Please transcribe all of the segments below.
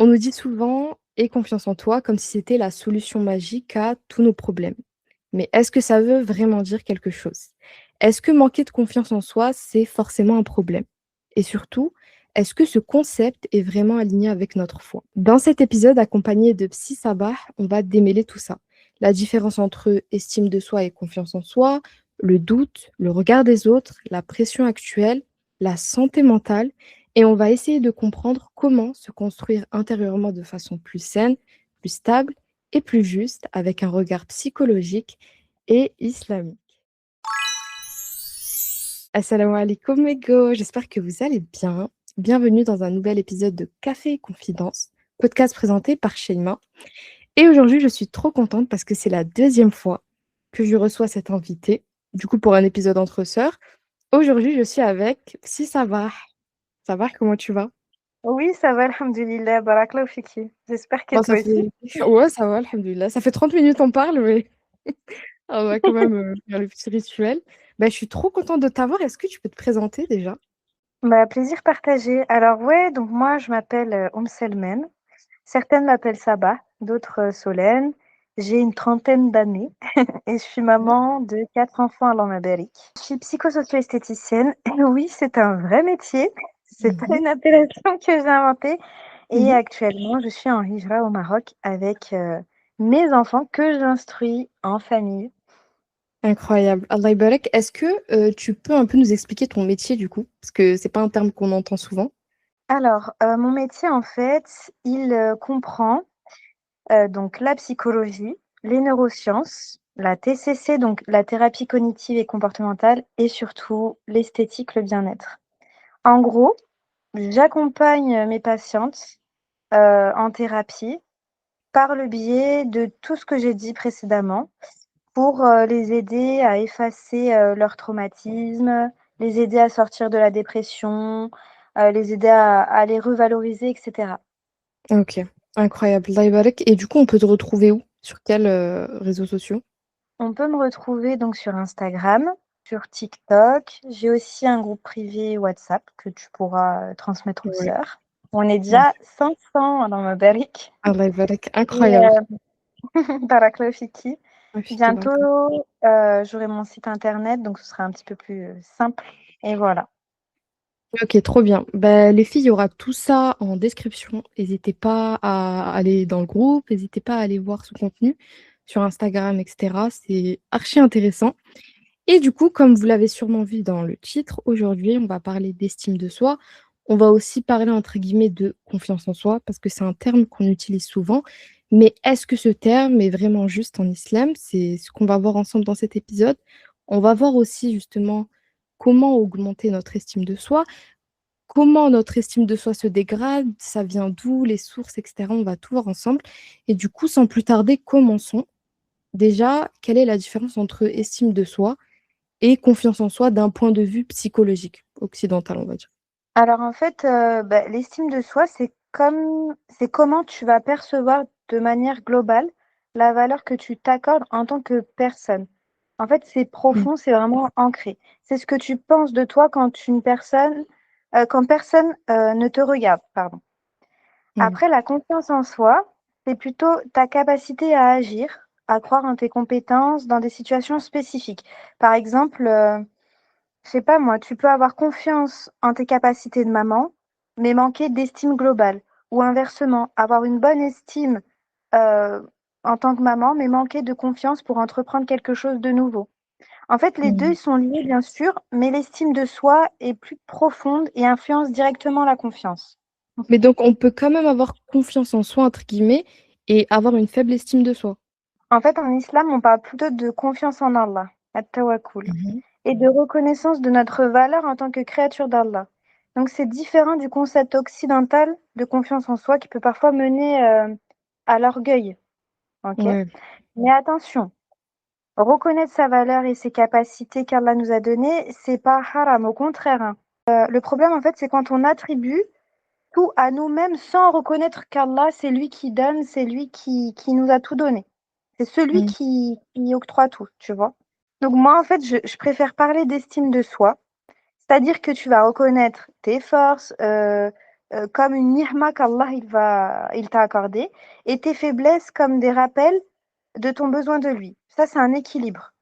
On nous dit souvent: «Aie confiance en toi», comme si c'était la solution magique à tous nos problèmes. Mais est-ce que ça veut vraiment dire quelque chose? Est-ce que manquer de confiance en soi, c'est forcément un problème? Et surtout, est-ce que ce concept est vraiment aligné avec notre foi? Dans cet épisode accompagné de Psy Sabah, on va démêler tout ça. La différence entre estime de soi et confiance en soi, le doute, le regard des autres, la pression actuelle, la santé mentale, et on va essayer de comprendre comment se construire intérieurement de façon plus saine, plus stable et plus juste avec un regard psychologique et islamique. Assalamu alaikum mes go, j'espère que vous allez bien. Bienvenue dans un nouvel épisode de Café et Confidence, podcast présenté par Sheima. Et aujourd'hui, je suis trop contente parce que c'est la deuxième fois que je reçois cet invité, du coup pour un épisode entre sœurs. Aujourd'hui, je suis avec Si Sabah. Sabah, comment tu vas? Oui, ça va, alhamdoulilah, barakallahu fiki. J'espère que Bon, ça toi aussi. fait ouais, ça va, alhamdoulilah. Ça fait 30 minutes on parle, mais on va quand même, faire le petit rituel. Bah, je suis trop contente de t'avoir. Est-ce que tu peux te présenter déjà? Bah, plaisir partagé. Alors ouais, donc moi je m'appelle Selmen. Certaines m'appellent Sabah, d'autres Solène. J'ai une trentaine d'années et je suis Ouais. maman de 4 enfants à l'Amérique. Je suis psychosocio-esthéticienne. Et oui, c'est un vrai métier. C'est pas Mmh. une appellation que j'ai inventée. Et Mmh. actuellement, je suis en hijra au Maroc avec mes enfants que j'instruis en famille. Incroyable. Allah barak. Est-ce que, tu peux un peu nous expliquer ton métier du coup? Parce que c'est pas un terme qu'on entend souvent. Alors, mon métier, en fait, il, comprend, donc la psychologie, les neurosciences, la TCC, donc la thérapie cognitive et comportementale et surtout l'esthétique, le bien-être. En gros, j'accompagne, mes patientes, en thérapie par le biais de tout ce que j'ai dit précédemment pour, les aider à effacer, leurs traumatismes, les aider à sortir de la dépression, les aider à les revaloriser et cetera. OK, incroyable. Allah barak. Et du coup, on peut te retrouver où? Sur quels, réseaux sociaux? On peut me retrouver donc sur Instagram, sur TikTok. J'ai aussi un groupe privé WhatsApp que tu pourras, transmettre aux Ouais, sœurs. On est OK. déjà 500 dans ma barrique Allah barak. et Incroyable. barakallahu fiki. Ah, fiki Bientôt, baraka. j'aurai mon site internet, donc ce sera un petit peu plus, simple et voilà. OK, trop bien. Bah, les filles, il y aura tout ça en description. N'hésitez pas à aller dans le groupe, n'hésitez pas à aller voir ce contenu sur Instagram, et cetera. C'est archi intéressant. Et du coup, comme vous l'avez sûrement vu dans le titre, aujourd'hui, on va parler d'estime de soi. On va aussi parler, entre guillemets, de confiance en soi, parce que c'est un terme qu'on utilise souvent. Mais est-ce que ce terme est vraiment juste en islam? C'est ce qu'on va voir ensemble dans cet épisode. On va voir aussi justement comment augmenter notre estime de soi, comment notre estime de soi se dégrade, ça vient d'où, les sources, et cetera. On va tout voir ensemble. Et du coup, sans plus tarder, commençons. Déjà, quelle est la différence entre estime de soi et confiance en soi d'un point de vue psychologique, occidental, on va dire? Alors en fait, bah, l'estime de soi, c'est comment tu vas percevoir de manière globale la valeur que tu t'accordes en tant que personne. En fait, c'est Mmh. profond, c'est vraiment ancré. C'est ce que tu penses de toi quand personne, ne te regarde, pardon. Mmh. Après la confiance en soi, c'est plutôt ta capacité à agir, à croire en tes compétences dans des situations spécifiques. Par exemple, je sais pas moi, tu peux avoir confiance en tes capacités de maman, mais manquer d'estime globale. Ou inversement, avoir une bonne estime en tant que maman, mais manquer de confiance pour entreprendre quelque chose de nouveau. En fait, les deux Mmh. sont liés, bien sûr, mais l'estime de soi est plus profonde et influence directement la confiance. Mais donc on peut quand même avoir «confiance en soi» entre guillemets et avoir une faible estime de soi? En fait, en islam, on parle plutôt de confiance en Allah, at-tawakkul, Mmh. et de reconnaissance de notre valeur en tant que créature d'Allah. Donc c'est différent du concept occidental de confiance en soi qui peut parfois mener, à l'orgueil, OK? Ouais. Mais attention, reconnaître sa valeur et ses capacités qu'Allah nous a données, c'est pas haram, au contraire, hein. Le problème, en fait, c'est quand on attribue tout à nous-mêmes sans reconnaître qu'Allah, c'est lui qui donne, c'est lui qui nous a tout donné. C'est celui Mmh. qui octroie tout, tu vois? Donc moi, en fait, je préfère parler d'estime de soi, c'est-à-dire que tu vas reconnaître tes forces, comme une ni'ma qu'Allah il t'a accordée et tes faiblesses comme des rappels de ton besoin de lui. Ça, c'est un équilibre,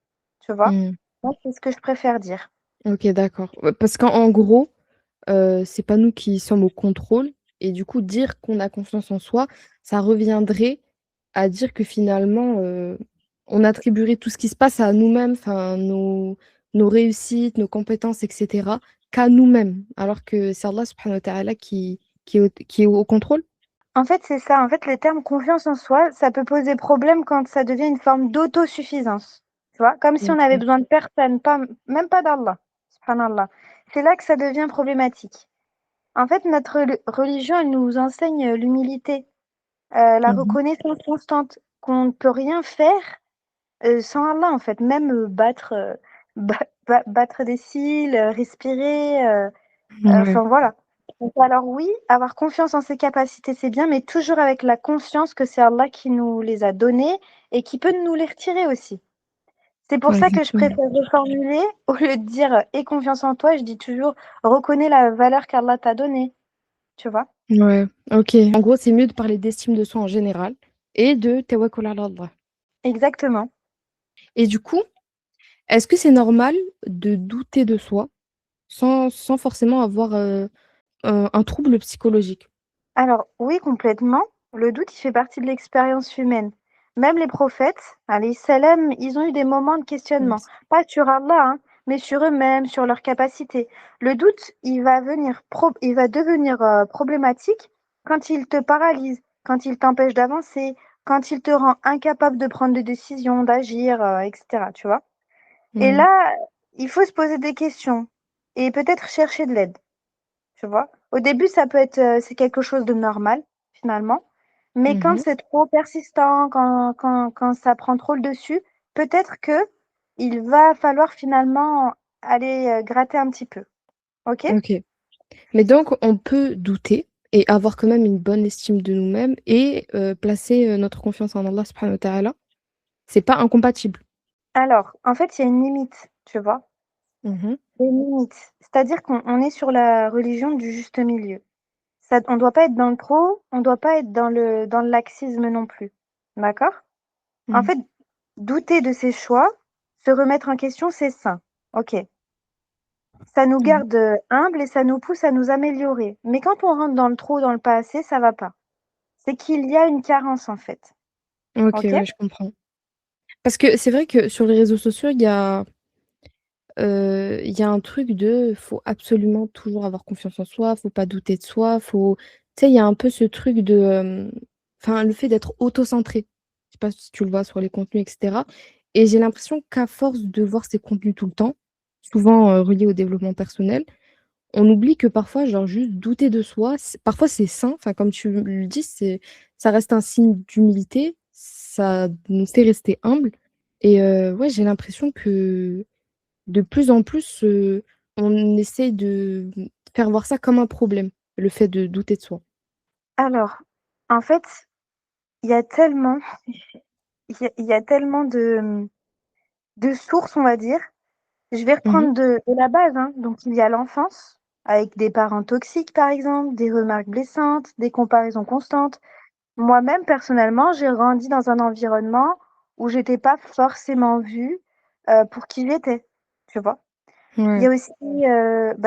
tu vois? Mmh. Moi, c'est ce que je préfère dire. OK, d'accord. Ouais, parce qu'en gros, c'est pas nous qui sommes au contrôle et du coup, dire qu'on a confiance en soi, ça reviendrait à dire que finalement, on attribuerait tout ce qui se passe à nous-mêmes, enfin nos réussites, nos compétences et cetera, qu'à nous-mêmes, alors que c'est Allah subhanahu wa ta'ala qui est au contrôle? En fait, c'est ça. En fait, le terme confiance en soi, ça peut poser problème quand ça devient une forme d'autosuffisance. Tu vois? Comme si on avait OK. besoin de personne, pas même pas d'Allah, subhanallah. C'est là que ça devient problématique. En fait, notre religion, elle nous enseigne l'humilité, la Mmh. reconnaissance constante, qu'on ne peut rien faire, sans Allah, en fait. Même, battre, battre des cils, respirer, Ouais, enfin voilà. Donc alors oui, avoir confiance en ses capacités, c'est bien, mais toujours avec la conscience que c'est Allah qui nous les a donnés et qui peut nous les retirer aussi. C'est pour ouais, ça que je exactement. préfère reformuler, au lieu de dire, «Aie confiance en toi», je dis toujours: «Reconnais la valeur qu'Allah t'a donnée», tu vois? Ouais, OK. En gros, c'est mieux de parler d'estime de soi en général et de tawakkul ala Allah. Exactement. Et du coup, est-ce que c'est normal de douter de soi sans forcément avoir, un trouble psychologique? Alors oui, complètement. Le doute, il fait partie de l'expérience humaine. Même les prophètes, alayhi salam, ils ont eu des moments de questionnement. Yes. Pas sur Allah, hein, mais sur eux-mêmes, sur leurs capacités. Le doute, il va devenir problématique quand il te paralyse, quand il t'empêche d'avancer, quand il te rend incapable de prendre des décisions, d'agir, etc. Tu vois? Et Mmh. là, il faut se poser des questions et peut-être chercher de l'aide. Tu vois? Au début, ça peut être, c'est quelque chose de normal, finalement, mais quand Mmh. c'est trop persistant, quand ça prend trop le dessus, peut-être que il va falloir finalement aller, gratter un petit peu. OK? OK. Mais donc on peut douter et avoir quand même une bonne estime de nous-mêmes et placer, notre confiance en Allah subhanahu wa ta'ala. C'est pas incompatible. Alors, en fait, il y a une limite, tu vois? Mmh. Il y a une limite. C'est-à-dire qu'on est sur la religion du juste milieu. Ça on doit pas être dans le trop, on doit pas être dans le laxisme non plus. D'accord? En Mmh. fait, douter de ses choix, se remettre en question, c'est sain. OK. Ça nous Ouais. garde, humbles et ça nous pousse à nous améliorer. Mais quand on rentre dans le trop, dans le pas assez, ça va pas. C'est qu'il y a une carence, en fait. OK, OK? ouais, je comprends. Parce que c'est vrai que sur les réseaux sociaux, il y a un truc de faut absolument toujours avoir confiance en soi, faut pas douter de soi, faut tu sais, il y a un peu ce truc de, enfin, le fait d'être auto-centré. Je sais pas si tu le vois sur les contenus et cetera et j'ai l'impression qu'à force de voir ces contenus tout le temps, souvent, reliés au développement personnel, on oublie que parfois, genre, juste douter de soi, parfois c'est sain, enfin, comme tu le dis, ça reste un signe d'humilité, ça nous fait rester humbles et ouais, j'ai l'impression que de plus en plus, on essaie de faire voir ça comme un problème, le fait de douter de soi. Alors, en fait, il y a tellement il y a tellement de sources, on va dire. Je vais Mmh. reprendre de la base, hein. Donc il y a l'enfance, avec des parents toxiques, par exemple, des remarques blessantes, des comparaisons constantes. Moi-même, personnellement, j'ai grandi dans un environnement où j'étais pas forcément vue, pour qui j'étais, tu vois? Il y Ouais. a aussi,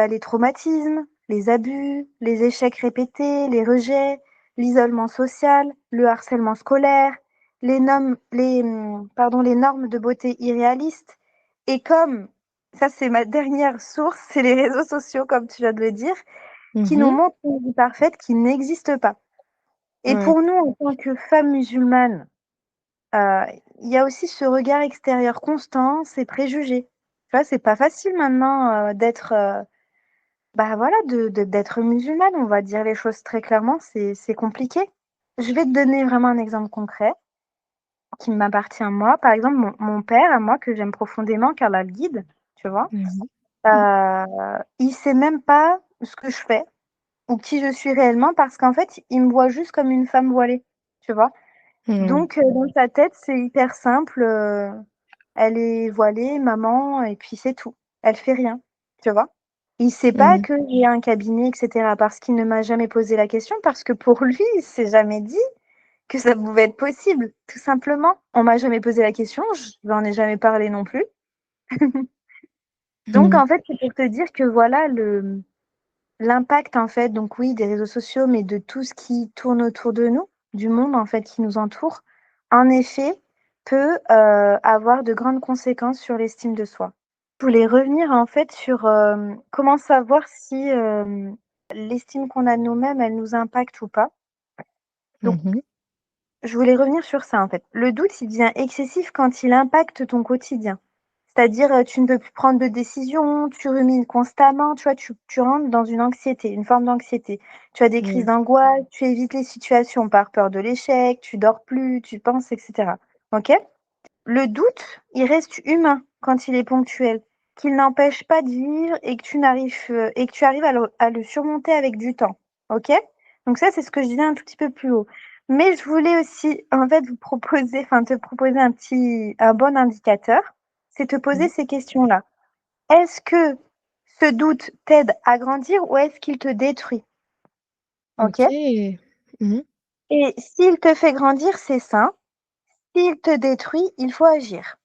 les traumatismes, les abus, les échecs répétés, les rejets, l'isolement social, le harcèlement scolaire, les normes de beauté irréalistes et comme ça, c'est ma dernière source, c'est les réseaux sociaux, comme tu viens de le dire, qui nous Mmh. montrent une vie parfaite qui n'existe pas. Et Ouais. pour nous, en tant que femmes musulmanes, heu, il y a aussi ce regard extérieur constant, ces préjugés. Tu vois, c'est pas facile maintenant, d'être, voilà, d'être musulmane, on va dire les choses très clairement, c'est compliqué. Je vais te donner vraiment un exemple concret qui m'appartient moi. Par exemple, mon père à moi que j'aime profondément, qu'Allah le guide, tu vois? Mmh. Il sait même pas ce que je fais ou qui je suis réellement parce qu'en fait, il me voit juste comme une femme voilée, tu vois? Ouais. Donc dans sa tête, c'est hyper simple, elle est voilée, maman et puis c'est tout. Elle fait rien, tu vois? Il sait pas Mmh. que j'ai un cabinet, et cetera, parce qu'il ne m'a jamais posé la question, parce que pour lui, il s'est jamais dit que ça pouvait être possible, tout simplement. On m'a jamais posé la question, je lui en ai jamais parlé non plus. Donc Mmh. en fait, c'est pour te dire que voilà le l'impact en fait, donc oui, des réseaux sociaux, mais de tout ce qui tourne autour de nous, du monde en fait qui nous entoure, en effet, peut, avoir de grandes conséquences sur l'estime de soi. Je voulais revenir en fait sur, comment savoir si, l'estime qu'on a de nous-mêmes, elle nous impacte ou pas. Donc Mmh. je voulais revenir sur ça, en fait. Le doute, il devient excessif quand il impacte ton quotidien. C'est-à-dire, tu ne peux plus prendre de décisions, tu rumines constamment, tu vois? Tu rentres dans une anxiété, une forme d'anxiété. Tu as des crises Ouais. d'angoisse, tu évites les situations par peur de l'échec, tu dors plus, tu penses et cetera. OK? Le doute, il reste humain quand il est ponctuel, qu'il n'empêche pas de vivre et que tu arrives à le surmonter avec du temps. OK? Donc ça, c'est ce que je disais un tout petit peu plus haut. Mais je voulais aussi, en fait, te proposer un bon indicateur, c'est te poser Mmh. ces questions-là. Est-ce que ce doute t'aide à grandir ou est-ce qu'il te détruit? OK? OK. Mmh. Et s'il te fait grandir, c'est sain. S'il te détruit, il faut agir.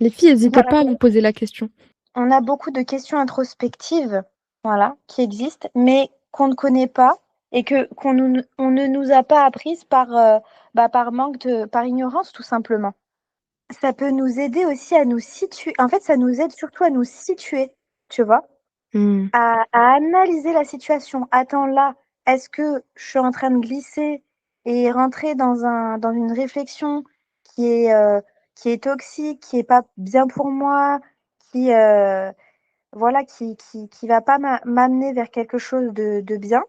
Les filles, hésitez Voilà. pas à vous poser la question. On a beaucoup de questions introspectives, voilà, qui existent, mais qu'on ne connaît pas et que on ne nous a pas apprises par ignorance tout simplement. Ça peut nous aider aussi à nous situer. En fait, ça nous aide surtout à nous situer, tu vois? Mmh. À analyser la situation. Attends là, est-ce que je suis en train de glisser et rentrer dans une réflexion qui est, heu, qui est toxique, qui est pas bien pour moi, qui, voilà, qui va pas m'amener vers quelque chose de bien?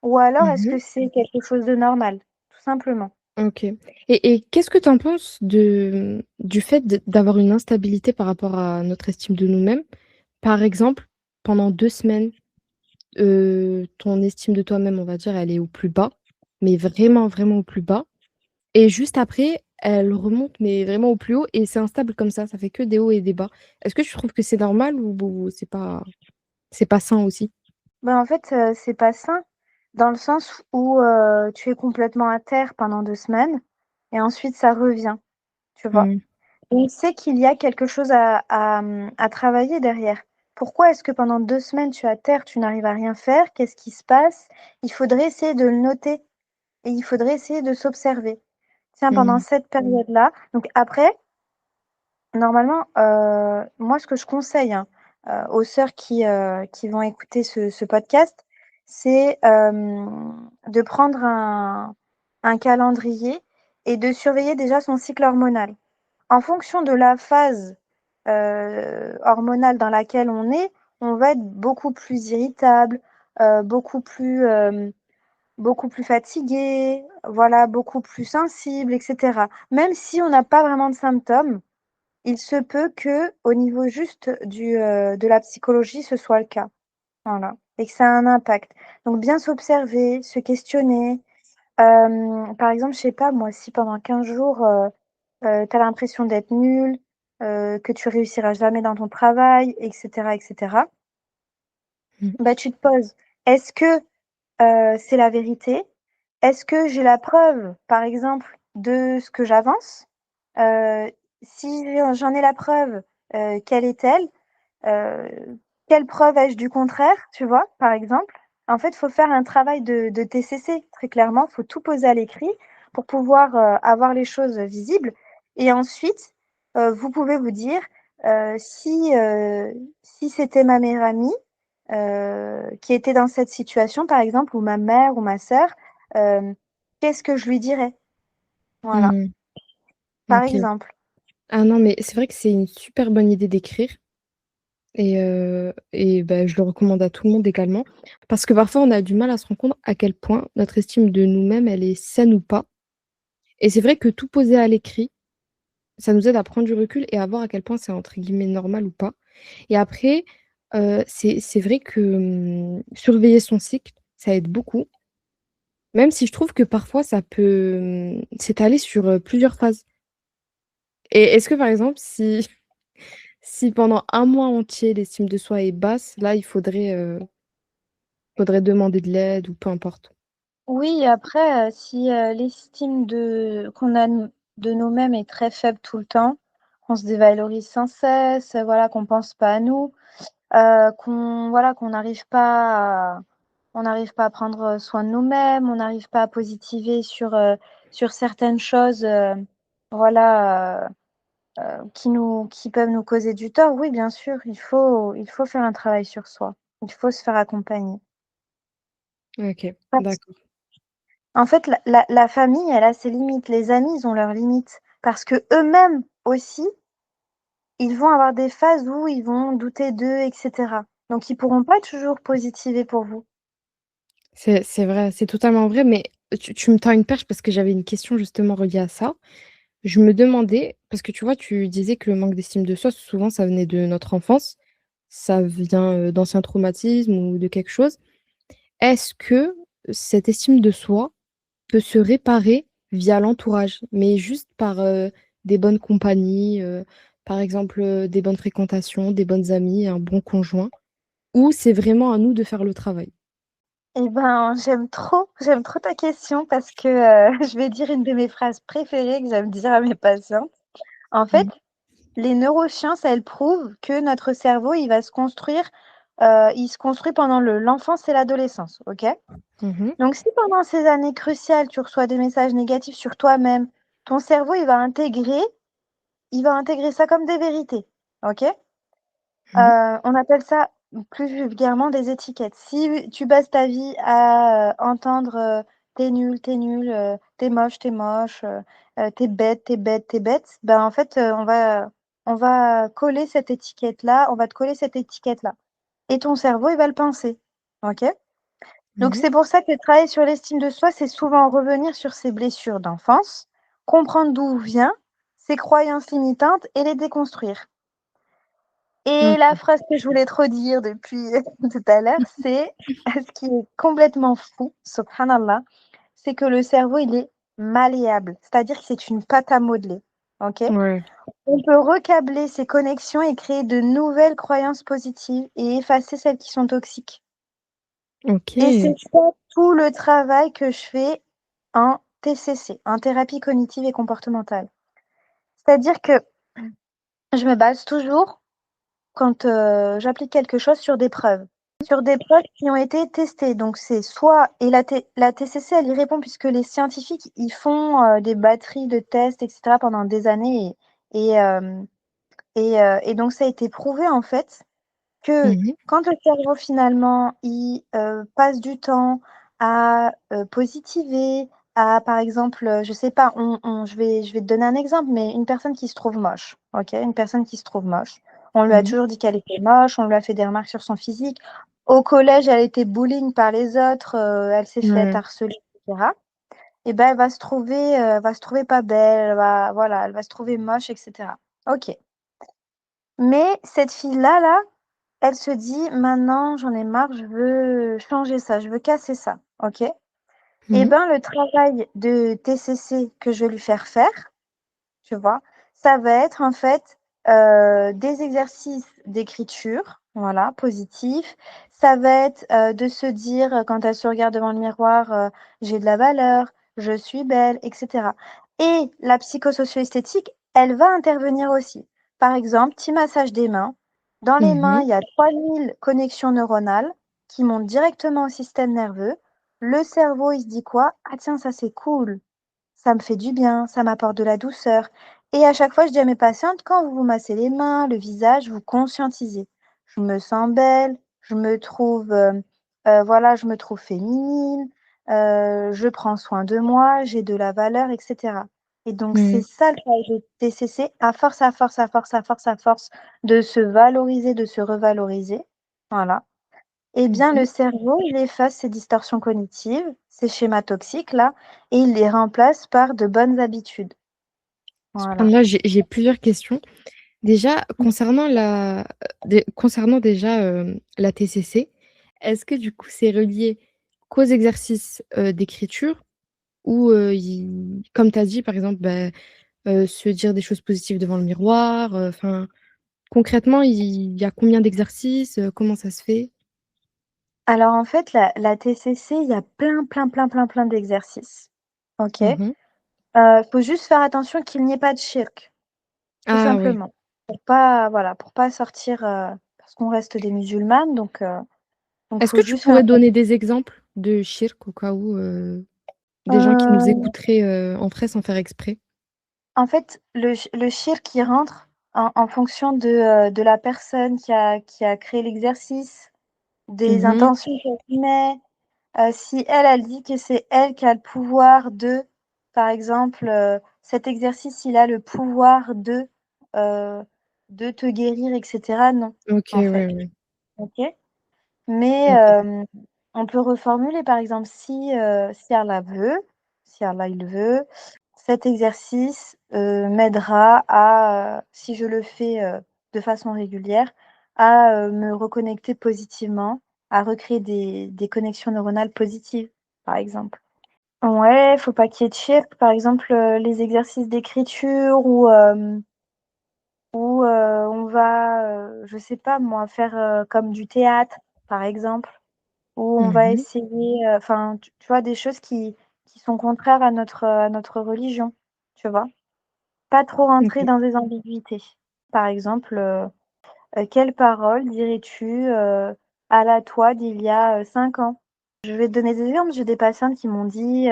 Ou alors est-ce Mmh. que c'est quelque chose de normal? Tout simplement. OK. Et qu'est-ce que tu en penses du fait d'avoir une instabilité par rapport à notre estime de nous-mêmes? Par exemple, pendant 2 semaines, ton estime de toi-même, on va dire, elle est au plus bas, mais vraiment, vraiment au plus bas et juste après, elle remonte, mais vraiment au plus haut et c'est instable comme ça fait que des hauts et des bas. Est-ce que tu trouves que c'est normal ou c'est pas sain aussi? Ben, en fait, c'est pas sain dans le sens où, tu es complètement à terre pendant 2 semaines et ensuite ça revient, tu vois? Mmh. On sait qu'il y a quelque chose à travailler derrière. Pourquoi est-ce que pendant 2 semaines tu es à terre, tu n'arrives à rien faire? Qu'est-ce qui se passe? Il faudrait essayer de le noter et il faudrait essayer de s'observer. Tiens, pendant Mmh. cette période-là donc après, normalement, moi ce que je conseille, hein, aux sœurs qui vont écouter ce podcast, c'est, de prendre un calendrier et de surveiller déjà son cycle hormonal. En fonction de la phase, hormonale dans laquelle on va être beaucoup plus irritable, beaucoup plus, beaucoup plus fatigué, voilà, beaucoup plus sensible et cetera. Même si on n'a pas vraiment de symptômes, il se peut que, au niveau juste de la psychologie, ce soit le cas. Voilà et que ça a un impact. Donc bien s'observer, se questionner. Par exemple, je sais pas moi, si pendant 15 jours, tu as l'impression d'être nul, que tu réussiras jamais dans ton travail et cetera, Mmh. bah, tu te poses: «Est-ce que, c'est la vérité? Est-ce que j'ai la preuve, par exemple, de ce que j'avance? Heu, si j'en ai la preuve, quelle est-elle? Heu, quelle preuve ai-je du contraire?» Tu vois? Par exemple. En fait, il faut faire un travail de TCC, très clairement. Il faut tout poser à l'écrit pour pouvoir, avoir les choses visibles et ensuite, vous pouvez vous dire, si c'était ma meilleure amie, qui était dans cette situation, par exemple, ou ma mère ou ma sœur, hem, qu'est-ce que je lui dirais? Voilà, Mmh. par OK. exemple. Ah non, mais c'est vrai que c'est une super bonne idée d'écrire et bah, je le recommande à tout le monde également. Parce que parfois, on a du mal à se rendre compte à quel point notre estime de nous-mêmes, elle est saine ou pas. Et c'est vrai que tout poser à l'écrit, ça nous aide à prendre du recul et à voir à quel point c'est entre guillemets «normal» ou pas. Et après, c'est vrai que, surveiller son cycle, ça aide beaucoup, même si je trouve que parfois ça peut, s'étaler sur, plusieurs phases. Et est-ce que par exemple, si si pendant un mois entier l'estime de soi est basse, là, faudrait demander de l'aide ou peu importe. Oui, après, si l'estime qu'on a de nous-mêmes est très faible tout le temps, qu'on se dévalorise sans cesse, voilà, qu'on pense pas à nous, qu'on on n'arrive pas à prendre soin de nous-mêmes, on n'arrive pas à positiver sur certaines choses, voilà, qui peuvent nous causer du tort. Oui, bien sûr, il faut faire un travail sur soi. Il faut se faire accompagner. Ok, Parce d'accord. En fait, la famille, elle a ses limites. Les amis, ils ont leurs limites. Parce que eux-mêmes aussi, ils vont avoir des phases où ils vont douter d'eux, etc. Donc, ils pourront pas toujours positiver pour vous. C'est vrai, c'est totalement vrai, mais tu me tends une perche parce que j'avais une question justement reliée à ça. Je me demandais, parce que tu vois, tu disais que le manque d'estime de soi, souvent, ça venait de notre enfance, ça vient d'anciens traumatismes ou de quelque chose. Est-ce que cette estime de soi peut se réparer via l'entourage, mais juste par des bonnes compagnies, par exemple des bonnes fréquentations, des bonnes amies, un bon conjoint, ou c'est vraiment à nous de faire le travail? Eh ben, j'aime trop ta question parce que je vais dire une de mes phrases préférées que j'aime dire à mes patients. En fait, Mhm. les neurosciences, elles prouvent que notre cerveau, il se construit pendant l'enfance et l'adolescence, ok? Mhm. Donc, si pendant ces années cruciales, tu reçois des messages négatifs sur toi-même, ton cerveau, il va intégrer ça comme des vérités. OK? Mhm. On appelle ça plus vulgairement des étiquettes. Si tu bases ta vie à entendre t'es nul, t'es moche, t'es bête, t'es bête, ben en fait, on va coller cette étiquette-là, on va te coller cette étiquette-là. Et ton cerveau, il va le penser. OK? Donc Mhm. c'est pour ça que travailler sur l'estime de soi, c'est souvent revenir sur ses blessures d'enfance, comprendre d'où vient ses croyances limitantes et les déconstruire. Et la Ok. phrase que je voulais trop dire depuis tout à l'heure, c'est ce qui est complètement fou, subhanallah, c'est que le cerveau, il est malléable, c'est-à-dire que c'est une pâte à modeler. OK? Ouais. On peut recabler ces connexions et créer de nouvelles croyances positives et effacer celles qui sont toxiques. Ok. Et c'est ça tout le travail que je fais en TCC, en thérapie cognitive et comportementale. C'est-à-dire que je me base toujours, quand j'applique quelque chose, sur des preuves qui ont été testées. Donc c'est soit, et la TCC, elle y répond puisque les scientifiques, ils font des batteries de tests, etc. pendant des années. Et, euh, et donc ça a été prouvé en fait que Mhm. quand le cerveau finalement, il passe du temps à positiver, à par exemple, je sais pas, je vais te donner un exemple, mais une personne qui se trouve moche, ok? Une personne qui se trouve moche. On lui a Mhm. toujours dit qu'elle était moche, on lui a fait des remarques sur son physique. Au collège, elle était bullying par les autres, elle s'est faite Ouais. harceler, etc. Et ben, elle va se trouver pas belle, voilà, elle va se trouver moche, etc. Ok. Mais cette fille-là, là, elle se dit: «Maintenant, j'en ai marre, je veux changer ça, je veux casser ça». OK? Et Mhm. ben, le travail de TCC que je vais lui faire, tu vois? Ça va être en fait, des exercices d'écriture, voilà, positifs. Ça va être, de se dire, quand elle se regarde devant le miroir, «J'ai de la valeur, je suis belle» et cetera. Et la psychosocio-esthétique, elle va intervenir aussi. Par exemple, petit massage des mains. Dans les mains, Mhm. il y a 3000 connexions neuronales qui montent directement au système nerveux. Le cerveau, il se dit quoi? «Ah tiens, ça c'est cool». Ça me fait du bien, ça m'apporte de la douceur. Et à chaque fois, je dis à mes patientes, quand vous vous massez les mains, le visage, vous conscientisez. Je me sens belle, voilà, je me trouve féminine, je prends soin de moi, j'ai de la valeur, etc. Et donc, c'est Mhm. ça le travail de TCC, à force, à force, à force, à force, à force de se valoriser, de se revaloriser. Voilà. Eh bien, le Mhm. cerveau, il efface ces distorsions cognitives, ces schémas toxiques-là, et il les remplace par de bonnes habitudes. Voilà. Subhanallah, j'ai plusieurs questions. Déjà, concernant déjà la TCC, est-ce que du coup c'est relié qu'aux exercices d'écriture ou, comme tu as dit, par exemple, bah, se dire des choses positives devant le miroir, enfin, Concrètement, il y a combien d'exercices? Comment ça se fait? Alors en fait, la TCC, il y a plein, plein, plein, plein, plein d'exercices. OK? Mmh. Faut juste faire attention qu'il n'y ait pas de shirk, tout Ah ouais. simplement. Pour pas voilà, pour pas sortir, parce qu'on reste des musulmanes, donc Est-ce faut que tu juste faire pourrais donner attention. des exemples de shirk au cas où, des gens qui nous Heu, écouteraient, en feraient sans faire exprès? En fait, le shirk qui rentre en fonction de la personne qui a créé l'exercice, des Mmh. intentions qu'elle y met. Si elle, elle dit que c'est elle qui a le pouvoir de, par exemple, cet exercice, il a le pouvoir heu, de te guérir et cetera, non, OK, en ouais, fait, ouais. OK? Mais OK. on peut reformuler, par exemple, si Allah veut, si Allah il veut, cet exercice, m'aidera à, si je le fais, de façon régulière, à, me reconnecter positivement, à recréer des connexions neuronales positives, par exemple. Ouais, faut pas qu'il y ait de shirk, par exemple, les exercices d'écriture où on va, je sais pas moi, faire, comme du théâtre, par exemple. Où on va Mmh. essayer, enfin, tu vois, des choses qui sont contraires à notre religion, tu vois? Pas trop rentrer OK. dans des ambiguïtés. Par exemple, quelles paroles dirais-tu, à la toi d'il y a, 5 ans? Je vais te donner des exemples. J'ai des patientes qui m'ont dit,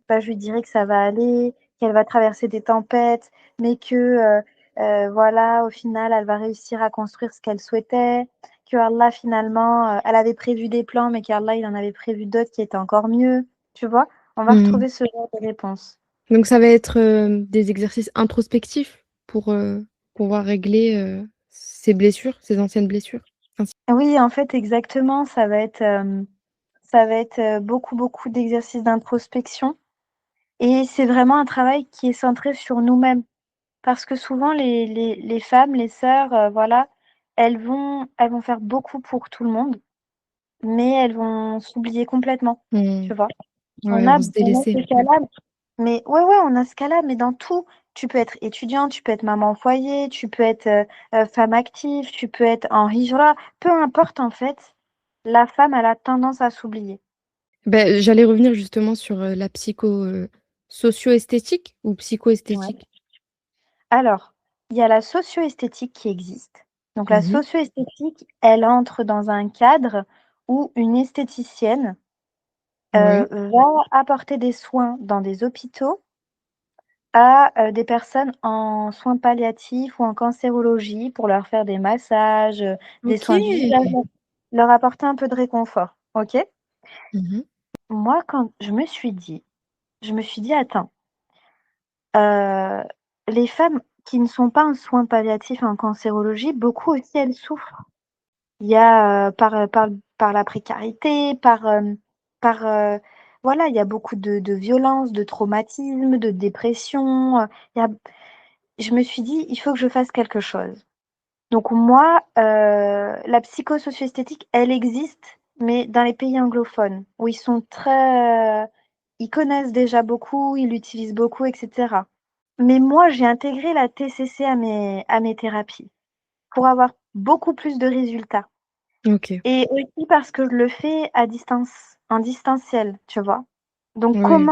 bah, je lui dirais que ça va aller, qu'elle va traverser des tempêtes, mais que, voilà, au final, elle va réussir à construire ce qu'elle souhaitait, que Allah finalement, elle avait prévu des plans, mais qu'Allah, il en avait prévu d'autres qui étaient encore mieux, tu vois? On va Mmh. retrouver ce genre de réponse. Donc ça va être, des exercices introspectifs pour, pouvoir régler, ces blessures, ces anciennes blessures? Ainsi. Oui, en fait, exactement, ça va être, beaucoup, beaucoup d'exercices d'introspection. Et c'est vraiment un travail qui est centré sur nous-mêmes. Parce que souvent les femmes, les sœurs, voilà, elles vont faire beaucoup pour tout le monde, mais elles vont s'oublier complètement, Mmh. tu vois? Ouais, On elles a vont se on a délaisser. ce cas-là, mais ouais, ouais, on a ce cas-là, mais dans tout. Tu peux être étudiante, tu peux être maman au foyer, tu peux être, femme active, tu peux être en hijra, peu importe en fait, la femme, elle a tendance à s'oublier. J'allais revenir justement sur, la socio-esthétique ou Ouais. psycho-esthétique? Alors, il y a la socio-esthétique qui existe. Donc la Mmh. socio-esthétique, elle entre dans un cadre où une esthéticienne, Ouais. va apporter des soins dans des hôpitaux à, des personnes en soins palliatifs ou en cancérologie pour leur faire des massages, des soins du visage, OK. leur apporter un peu de réconfort, OK? Mmh. Moi, quand je me suis dit: «Attends, heu, les femmes qui ne sont pas en soins palliatifs et en cancérologie, beaucoup aussi elles souffrent». Il y a, par la précarité, voilà, il y a beaucoup de violence, de traumatisme, de dépression, il y a je me suis dit: «Il faut que je fasse quelque chose». Donc moi, la psychosocio-esthétique, elle existe, mais dans les pays anglophones, où ils sont très, ils connaissent déjà beaucoup, ils l'utilisent beaucoup et cetera. Mais moi, j'ai intégré la TCC à mes thérapies pour avoir beaucoup plus de résultats. OK. Et aussi parce que je le fais à distance, en distanciel, tu vois? Donc Ouais.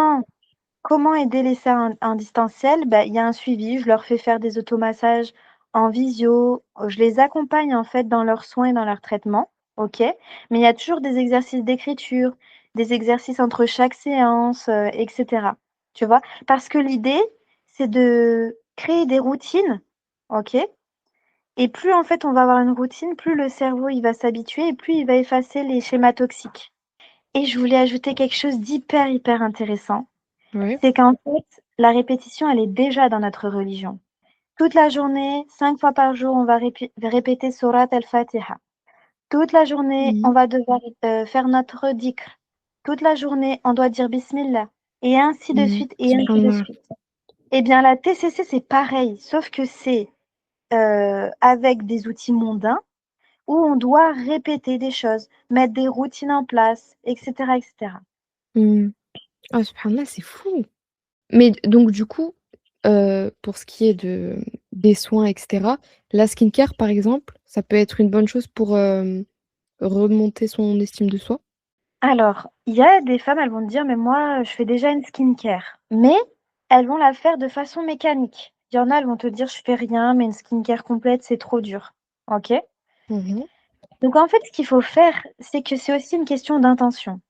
comment aider les sœurs en distanciel? Bah, il y a un suivi, je leur fais faire des automassages en visio, je les accompagne en fait dans leurs soins et dans leurs traitements, OK? Mais il y a toujours des exercices d'écriture, des exercices entre chaque séance, et cetera, tu vois? Parce que l'idée, c'est de créer des routines, OK? Et plus en fait on va avoir une routine, plus le cerveau il va s'habituer et plus il va effacer les schémas toxiques. Et je voulais ajouter quelque chose d'hyper, hyper intéressant, Ouais. c'est qu'en fait, la répétition, elle est déjà dans notre religion. Toute la journée, 5 fois par jour, on va répéter Sourate al-Fatiha. Toute la journée, on Mmh. va devoir, faire notre dhikr. Toute la journée, on doit dire bismillah et ainsi de Mmh. suite et ainsi de Subhanallah. suite. Eh bien la TCC, c'est pareil, sauf que c'est, avec des outils mondains où on doit répéter des choses, mettre des routines en place et cetera et cetera. Mmh. Ah subhanallah, c'est fou! Mais donc du coup, pour ce qui est des soins, et cetera. La skincare, par exemple, ça peut être une bonne chose pour, remonter son estime de soi? Alors, il y a des femmes, elles vont te dire: «Mais moi, je fais déjà une skincare», mais elles vont la faire de façon mécanique. Il y en a, elles vont te dire: «Je fais rien, mais une skincare complète, c'est trop dur». OK? Mmh. Donc en fait, ce qu'il faut faire, c'est que c'est aussi une question d'intention.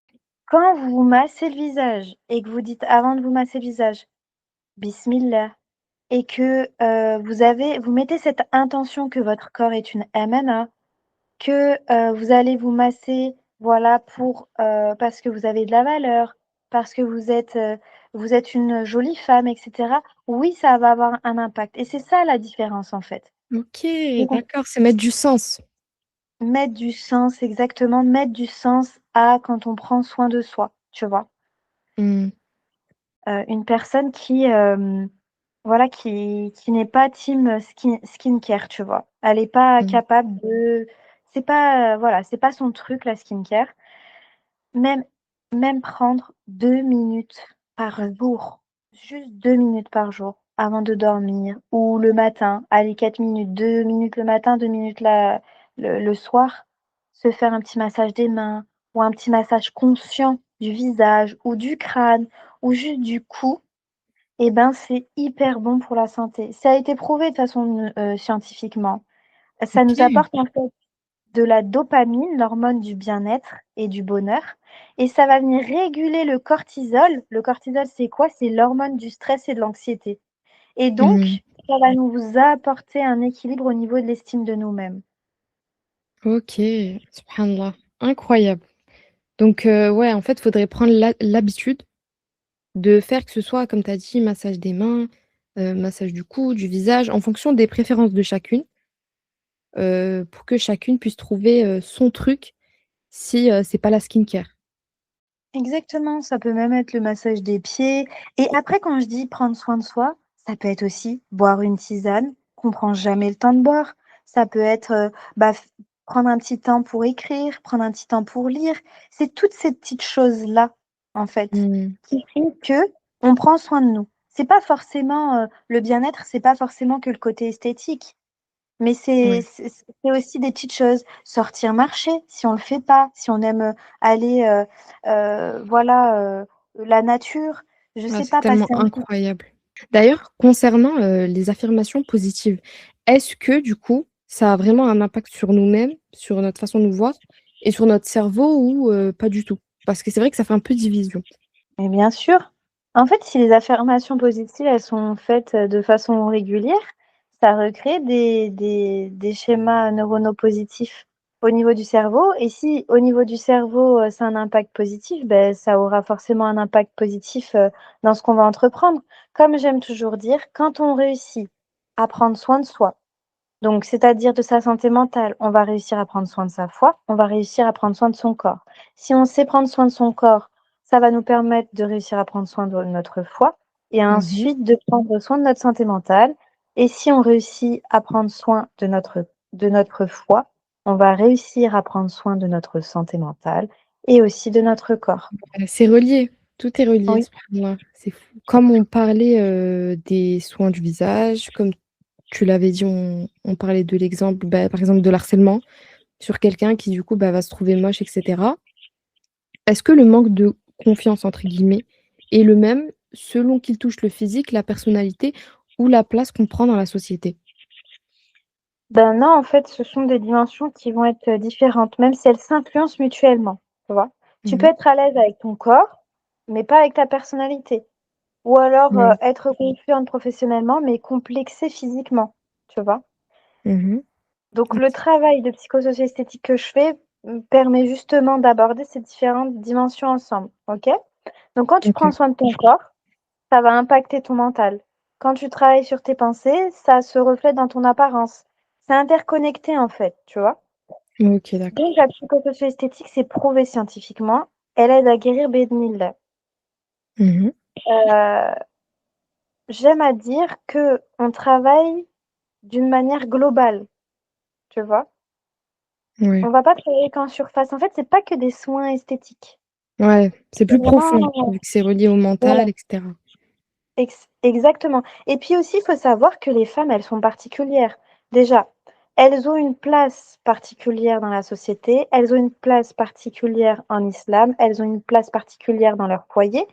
Quand vous vous massez le visage et que vous dites avant de vous masser le visage: «Bismillah», et que, vous mettez cette intention que votre corps est une amana, que, vous allez vous masser, voilà, parce que vous avez de la valeur, parce que vous êtes une jolie femme et cetera. Oui, ça va avoir un impact et c'est ça la différence, en fait. OK, Donc d'accord, c'est mettre du sens. mettre du sens, exactement, mettre du sens à quand on prend soin de soi, tu vois? Mmh. Une personne qui, voilà, qui n'est pas team, skincare, tu vois? Elle est pas Mmh. capable de c'est pas, voilà, c'est pas son truc la skincare. Même même prendre 2 minutes par jour, juste 2 minutes par jour avant de dormir ou le matin, allez 4 minutes, 2 minutes le matin, 2 minutes le soir. Se faire un petit massage des mains ou un petit massage conscient du visage ou du crâne ou juste du cou, et ben, c'est hyper bon pour la santé. Ça a été prouvé de façon, scientifiquement. Ça nous OK. apporte en fait de la dopamine, l'hormone du bien-être et du bonheur, et ça va venir réguler le cortisol. Le cortisol, c'est quoi? C'est l'hormone du stress et de l'anxiété, et Mmh. donc ça va nous apporter un équilibre au niveau de l'estime de nous-mêmes. OK, subhanallah, incroyable. Donc ouais, en fait, faudrait prendre l'habitude de faire, que ce soit, comme tu as dit, massage des mains, massage du cou, du visage, en fonction des préférences de chacune, pour que chacune puisse trouver, son truc si, c'est pas la skincare. Exactement, ça peut même être le massage des pieds, et après quand je dis prendre soin de soi, ça peut être aussi boire une tisane qu'on prend jamais le temps de boire. Ça peut être, bah, f prendre un petit temps pour écrire, prendre un petit temps pour lire. C'est toutes ces petites choses-là, en fait, Mmh. qui font qu'on prend soin de nous. C'est pas forcément, le bien-être, c'est pas forcément que le côté esthétique. Mais Ouais. c'est aussi des petites choses. Sortir marcher, si on le fait pas, si on aime, aller, voilà, la nature, je Ah, sais c'est pas, passer tellement un coup. incroyable. D'ailleurs, concernant, les affirmations positives, est-ce que du coup, ça a vraiment un impact sur nous-mêmes, sur notre façon de nous voir et sur notre cerveau ou pas du tout? Parce que c'est vrai que ça fait un peu division. Mais bien sûr. En fait, si les affirmations positives, elles sont faites, de façon régulière, ça recrée des schémas neuronaux positifs au niveau du cerveau, et si au niveau du cerveau, ça a un impact positif, beh, ça aura forcément un impact positif, dans ce qu'on va entreprendre. Comme j'aime toujours dire, quand on réussit à prendre soin de soi, donc c'est-à-dire de sa santé mentale, on va réussir à prendre soin de sa foi, on va réussir à prendre soin de son corps. Si on sait prendre soin de son corps, ça va nous permettre de réussir à prendre soin de notre foi et Mmh. ensuite de prendre soin de notre santé mentale, et si on réussit à prendre soin de notre foi, on va réussir à prendre soin de notre santé mentale et aussi de notre corps. C'est relié, tout est relié, Oui, subhanallah, c'est fou. Comme on parlait, des soins du visage, comme tu l'avais dit, on parlait de l'exemple, bah, par exemple de l'harcèlement sur quelqu'un qui du coup, bah, va se trouver moche et cetera. Est-ce que le manque de «confiance» entre guillemets est le même selon qu'il touche le physique, la personnalité ou la place qu'on prend dans la société? ben non, en fait, ce sont des dimensions qui vont être, différentes, même si elles s'influencent mutuellement, tu vois? Tu peux Mmh. être à l'aise avec ton corps, mais pas avec ta personnalité. Ou alors, Ouais. être confiante professionnellement, mais complexée physiquement, tu vois? Mmh. Donc le OK. travail de psychosocio-esthétique que je fais, permet justement d'aborder ces différentes dimensions ensemble, OK? Donc quand tu prends OK. soin de ton corps, ça va impacter ton mental. Quand tu travailles sur tes pensées, ça se reflète dans ton apparence. C'est interconnecté, en fait, tu vois? OK, d'accord. Donc la psychosocio-esthétique, c'est prouvé scientifiquement. Elle aide à guérir Bédnillah. Mmh. Heu, J'aime à dire qu'on travaille d'une manière globale, tu vois? Ouais. On va pas travailler qu'en surface. En fait, c'est pas que des soins esthétiques. Ouais, c'est C'est plus profond, vraiment vu que c'est relié au voilà, mental et cetera. Exactement. Et puis aussi, il faut savoir que les femmes, elles sont particulières. Déjà, elles ont une place particulière dans la société, elles ont une place particulière en islam, elles ont une place particulière dans leur foyer.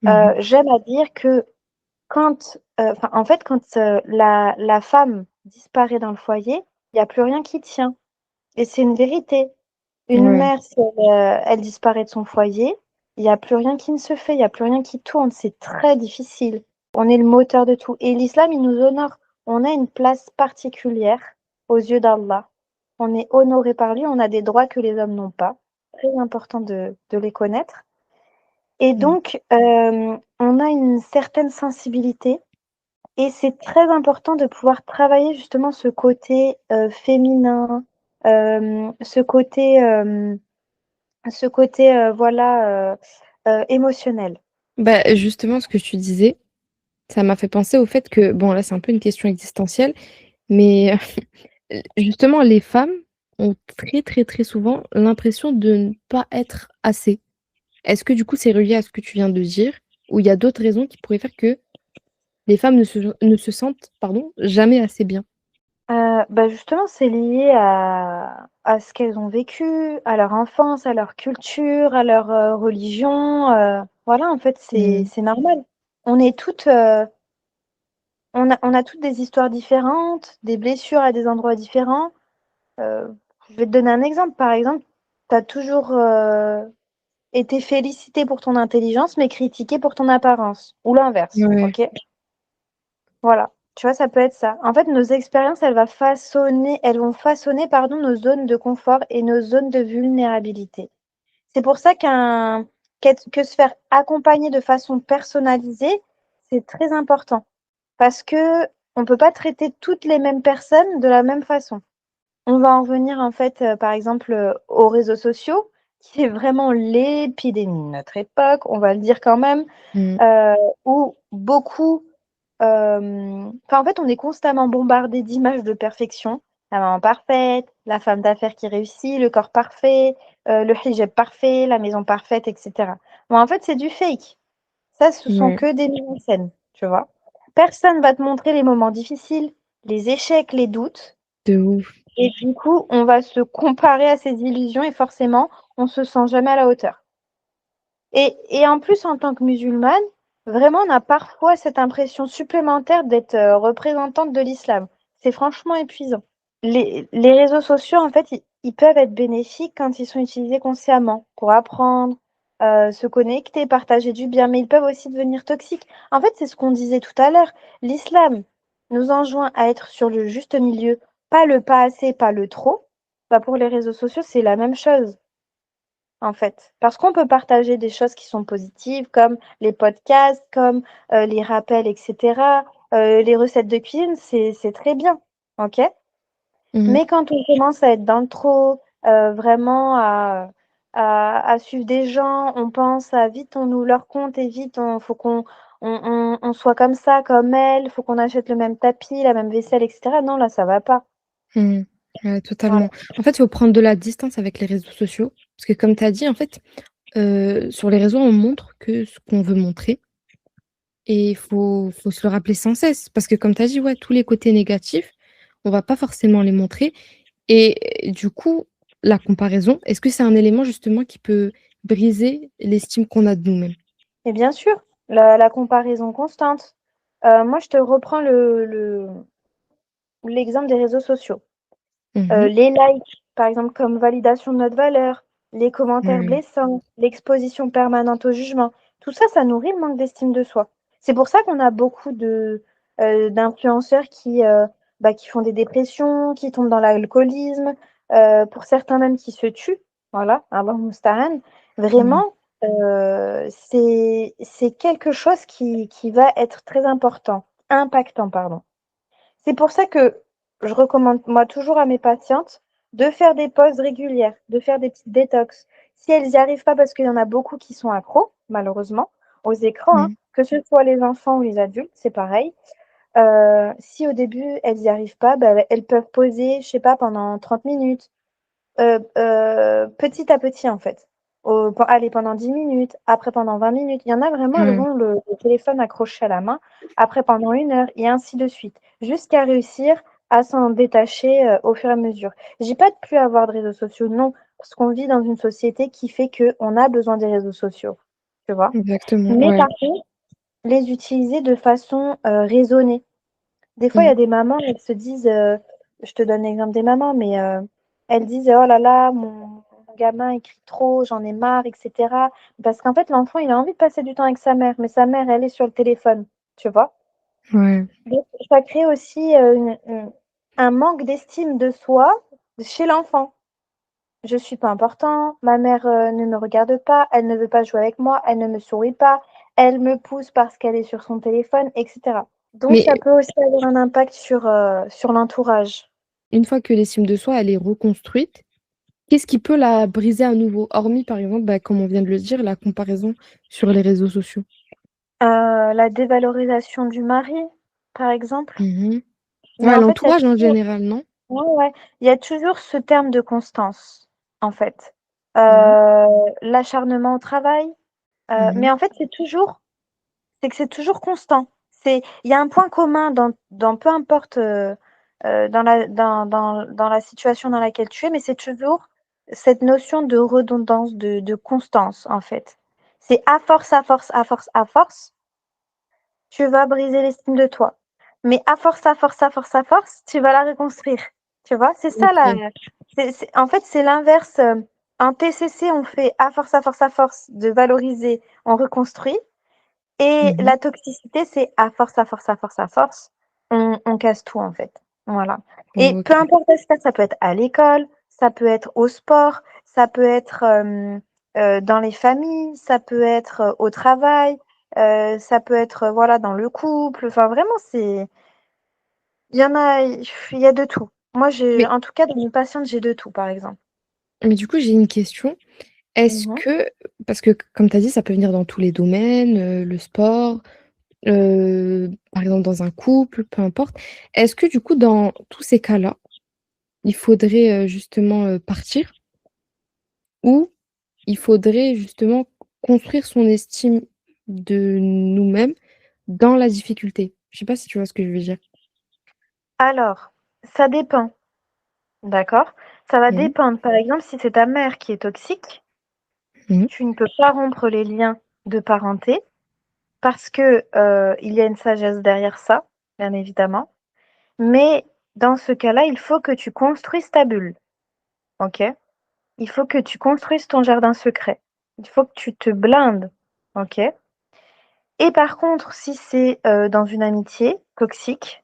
Mhm. J'aime à dire que quand la femme disparaît dans le foyer, il n'y a plus rien qui tient. Et c'est une vérité. Une Ouais. mère, si elle disparaît de son foyer, il n'y a plus rien qui ne se fait, il n'y a plus rien qui tourne. C'est très difficile. On est le moteur de tout. Et l'islam, il nous honore. On a une place particulière aux yeux d'Allah. On est honoré par lui, on a des droits que les hommes n'ont pas. Très important de les connaître. Et Mm. donc, on a une certaine sensibilité et c'est très important de pouvoir travailler justement ce côté féminin, ce côté, voilà, émotionnel. Bah, justement, ce que tu disais, ça m'a fait penser au fait que, bon, là, c'est un peu une question existentielle, mais justement, les femmes ont très, très, très souvent l'impression de ne pas être assez. Est-ce que du coup, c'est relié à ce que tu viens de dire, ou il y a d'autres raisons qui pourraient faire que les femmes ne se sentent, pardon, jamais assez bien? Bah, justement, c'est lié à ce qu'elles ont vécu, à leur enfance, à leur culture, à leur religion. Voilà, en fait, Mm. c'est normal. On est toutes, on a toutes des histoires différentes, des blessures à des endroits différents. Euh, je vais te donner un exemple. Par exemple, tu as toujours été félicité pour ton intelligence, mais critiqué pour ton apparence, ou l'inverse, Ouais. ok? Voilà, tu vois, ça peut être ça. En fait, nos expériences, elles vont façonner, pardon, nos zones de confort et nos zones de vulnérabilité. C'est pour ça que se faire accompagner de façon personnalisée, c'est très important. Parce que on peut pas traiter toutes les mêmes personnes de la même façon. On va en venir, en fait, par exemple, aux réseaux sociaux, qui est vraiment l'épidémie de notre époque, on va le dire quand même, Mm. heu, où beaucoup en fait, on est constamment bombardé d'images de perfection. La maman parfaite, la femme d'affaires qui réussit, le corps parfait, le hijab parfait, la maison parfaite, et cetera. Bon, en fait, c'est du fake. Ça, ce sont Ouais, que des mises en scène, tu vois? Personne va te montrer les moments difficiles, les échecs, les doutes de ouf. et du coup, on va se comparer à ces illusions et forcément, on se sent jamais à la hauteur. Et en plus, en tant que musulmane, vraiment, on a parfois cette impression supplémentaire d'être représentante de l'islam. C'est franchement épuisant. Les réseaux sociaux, en fait, ils peuvent être bénéfiques quand ils sont utilisés consciemment pour apprendre, se connecter, partager du bien, mais ils peuvent aussi devenir toxiques. En fait, c'est ce qu'on disait tout à l'heure. L'islam nous enjoint à être sur le juste milieu, pas le pas assez, pas le trop. Bah, pour les réseaux sociaux, c'est la même chose en fait. Parce qu'on peut partager des choses qui sont positives, comme les podcasts, comme les rappels, etc. Les recettes de cuisine, c'est très bien. OK? Mhm. Mais quand on commence à être dans le trop, vraiment à suivre des gens, on pense à vite, on nous leur compte et vite, faut qu'on on soit comme ça, comme elle, faut qu'on achète le même tapis, la même vaisselle, etc. Non, là, ça va pas. Mm. Ouais, Voilà. totalement. En fait, il faut prendre de la distance avec les réseaux sociaux, parce que comme tu as dit, en fait, sur les réseaux, on montre que ce qu'on veut montrer. Et il faut se le rappeler sans cesse, parce que comme tu as dit, ouais, tous les côtés négatifs, on va pas forcément les montrer. Et du coup, la comparaison, est-ce que c'est un élément justement qui peut briser l'estime qu'on a de nous-mêmes? Et bien sûr, la comparaison constante. Moi, je te reprends l'exemple des réseaux sociaux. Mhm. Les likes, par exemple, comme validation de notre valeur, les commentaires Ouais. blessants, l'exposition permanente au jugement, tout ça, ça nourrit le manque d'estime de soi. C'est pour ça qu'on a beaucoup d'influenceurs qui font des dépressions, qui tombent dans l'alcoolisme, pour certains même qui se tuent. Voilà, Allah Musta'an. Mm. Vraiment, c'est quelque chose qui va être très impactant, pardon. C'est pour ça que je recommande, moi, toujours à mes patientes de faire des pauses régulières, de faire des petites détox. Si elles n'y arrivent pas, parce qu'il y en a beaucoup qui sont accros, malheureusement, aux écrans, hein, Mm. que ce soit les enfants ou les adultes, c'est pareil. Si au début, elles n'y arrivent pas, bah, elles peuvent poser, je sais pas, pendant 30 minutes, petit à petit, en fait. allez, pendant 10 minutes, après pendant 20 minutes. Il y en a vraiment, elles Ouais, ont le téléphone accroché à la main, après pendant 1 heure et ainsi de suite, jusqu'à réussir à s'en détacher, au fur et à mesure. Je dis pas de plus avoir de réseaux sociaux, non, parce qu'on vit dans une société qui fait qu'on a besoin des réseaux sociaux, tu vois? exactement, Mais ouais. par contre, les utiliser de façon, raisonnée. Des fois, il y Mmh. a des mamans, elles se disent, je te donne l'exemple des mamans, mais elles disent: «Oh là là, mon gamin il crie trop, j'en ai marre» et cetera. Parce qu'en fait, l'enfant, il a envie de passer du temps avec sa mère, mais sa mère, elle est sur le téléphone, tu vois? Ouais. Donc ça crée aussi, un manque d'estime de soi chez l'enfant. Je suis pas important, ma mère, ne me regarde pas, elle ne veut pas jouer avec moi, elle ne me sourit pas, elle me pousse parce qu'elle est sur son téléphone et cetera. Donc Mais ça peut aussi avoir un impact sur l'entourage. une fois que l'estime de soi, elle est reconstruite, qu'est-ce qui peut la briser à nouveau? Hormis, par exemple, bah, comme on vient de le dire, la comparaison sur les réseaux sociaux. La dévalorisation du mari, par exemple. Mmh. Mais Ouais, en fait, il y a l'entourage en toujours général, non? ouais, ouais, il y a toujours ce terme de constance, en fait. Ouais. L'acharnement au travail, Mmh. mais en fait, c'est que c'est toujours constant. Il y a un point commun dans peu importe, dans la situation dans laquelle tu es, mais c'est toujours cette notion de redondance, de constance, en fait. C'est à force, à force, à force, à force, tu vas briser l'estime de toi. Mais à force, à force, à force, à force, tu vas la reconstruire. Tu vois? C'est ça la OK. en fait, c'est l'inverse, en TCC, on fait à force de valoriser, on reconstruit. Et Mmh. la toxicité, c'est à force, à force, à force, à force, on casse tout, en fait. Voilà. Et peu OK. importe la sphère, ça peut être à l'école, ça peut être au sport, ça peut être, dans les familles, ça peut être, au travail, ça peut être, voilà, dans le couple. Enfin, vraiment, il y a de tout. Moi, j'ai Mais en tout cas, dans mes patientes, j'ai de tout, par exemple. du coup, j'ai une question. Est-ce Mmh. que parce que comme tu as dit, ça peut venir dans tous les domaines, le sport, par exemple dans un couple, peu importe. Est-ce que du coup, dans tous ces cas-là, il faudrait, justement, partir ou il faudrait justement construire son estime de nous-mêmes dans la difficulté? Je sais pas si tu vois ce que je veux dire? Alors, ça dépend, d'accord? Ça va Mmh. dépendre. Par exemple, si c'est ta mère qui est toxique, Mmh. tu ne peux pas rompre les liens de parenté parce que, il y a une sagesse derrière ça, bien évidemment. Mais dans ce cas-là, il faut que tu construises ta bulle, OK? Il faut que tu construises ton jardin secret. Il faut que tu te blindes, OK? Et par contre, si c'est, dans une amitié toxique,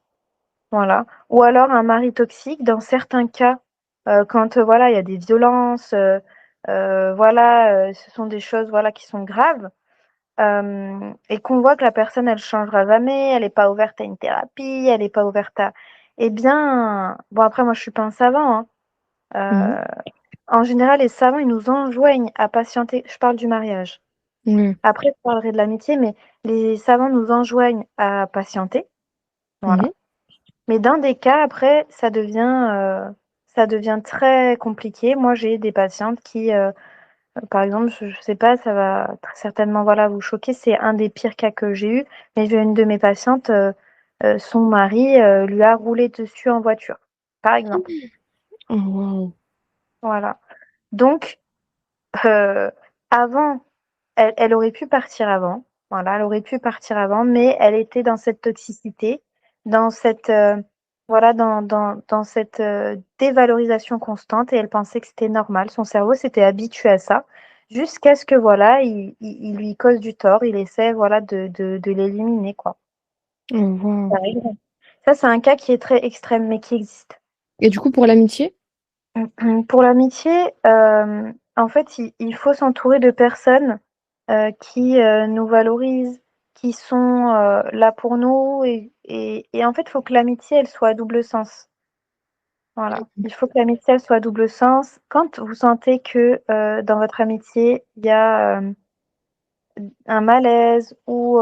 voilà, ou alors un mari toxique, dans certains cas, quand, voilà, il y a des violences, voilà, ce sont des choses, voilà, qui sont graves. Et qu'on voit que la personne, elle changera jamais, elle est pas ouverte à une thérapie, elle est pas ouverte à eh bien bon après moi je suis pas un savant, hein, Mmh. en général les savants, ils nous enjoignent à patienter. Je parle du mariage. Ouais. Après je parlerai de l'amitié, mais les savants nous enjoignent à patienter, Mmh voilà. mh. Mais dans des cas après ça devient très compliqué. Moi j'ai des patientes qui, par exemple, je sais pas, ça va très certainement, voilà, vous choquer, c'est un des pires cas que j'ai eu, mais j'ai une de mes patientes, son mari, lui a roulé dessus en voiture, par exemple. Oh waouh! Voilà. Donc, heu, avant, elle aurait pu partir avant, voilà, elle aurait pu partir avant, mais elle était dans cette toxicité, dans cette, voilà, dans cette, dévalorisation constante et elle pensait que c'était normal. Son cerveau s'était habitué à ça, jusqu'à ce que, voilà, il lui cause du tort. Il essaie, voilà, de l'éliminer, quoi, Oh waouh! par exemple. Ça, c'est un cas qui est très extrême, mais qui existe. Et du coup, pour l'amitié? Pour l'amitié, en fait, il faut s'entourer de personnes, qui, nous valorisent, qui sont, là pour nous et en fait, il faut que l'amitié, elle soit à double sens. Voilà. Il faut que l'amitié, elle soit à double sens. Quand vous sentez que, dans votre amitié, il y a, un malaise ou,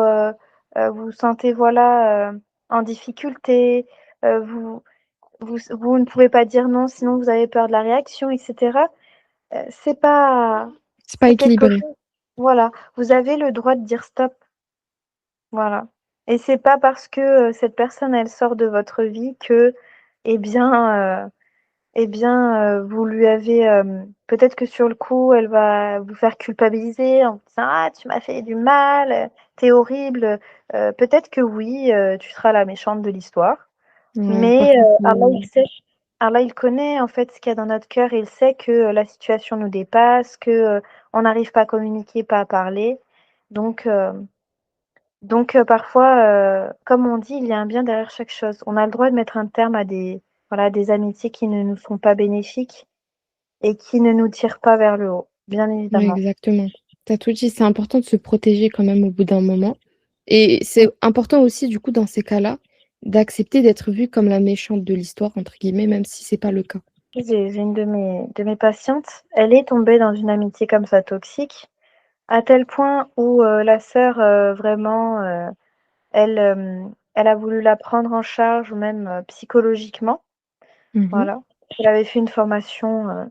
vous vous sentez, voilà, en difficulté, vous ne pouvez pas dire non, sinon vous avez peur de la réaction et cetera. C'est pas C'est pas C'est quelque équilibré. chose voilà, vous avez le droit de dire stop, voilà et c'est pas parce que, cette personne, elle sort de votre vie que, eh bien, vous lui avez, peut-être que sur le coup, elle va vous faire culpabiliser en disant: «Ah, tu m'as fait du mal, tu horrible», peut-être que oui, tu seras la méchante de l'histoire, Ouais, mais parfois Allah, il faut sait Allah, il connaît, en fait, ce qu'il y a dans notre cœur et il sait que, la situation nous dépasse, que, on n'arrive pas à communiquer, pas à parler donc parfois, comme on dit, il y a un bien derrière chaque chose. On a le droit de mettre un terme à des voilà, des amitiés qui ne nous sont pas bénéfiques et qui ne nous tirent pas vers le haut, bien ouais, évidemment. exactement. Tu as tout dit, c'est important de se protéger quand même au bout d'un moment et Mmh. c'est important aussi du coup dans ces cas-là, d'accepter d'être vue comme «la méchante de l'histoire» entre guillemets, même si c'est pas le cas. J'ai une de mes patientes, elle est tombée dans une amitié comme ça toxique, à tel point où, la sœur, vraiment, elle a voulu la prendre en charge même, psychologiquement, Mmh. voilà. Elle avait fait une formation,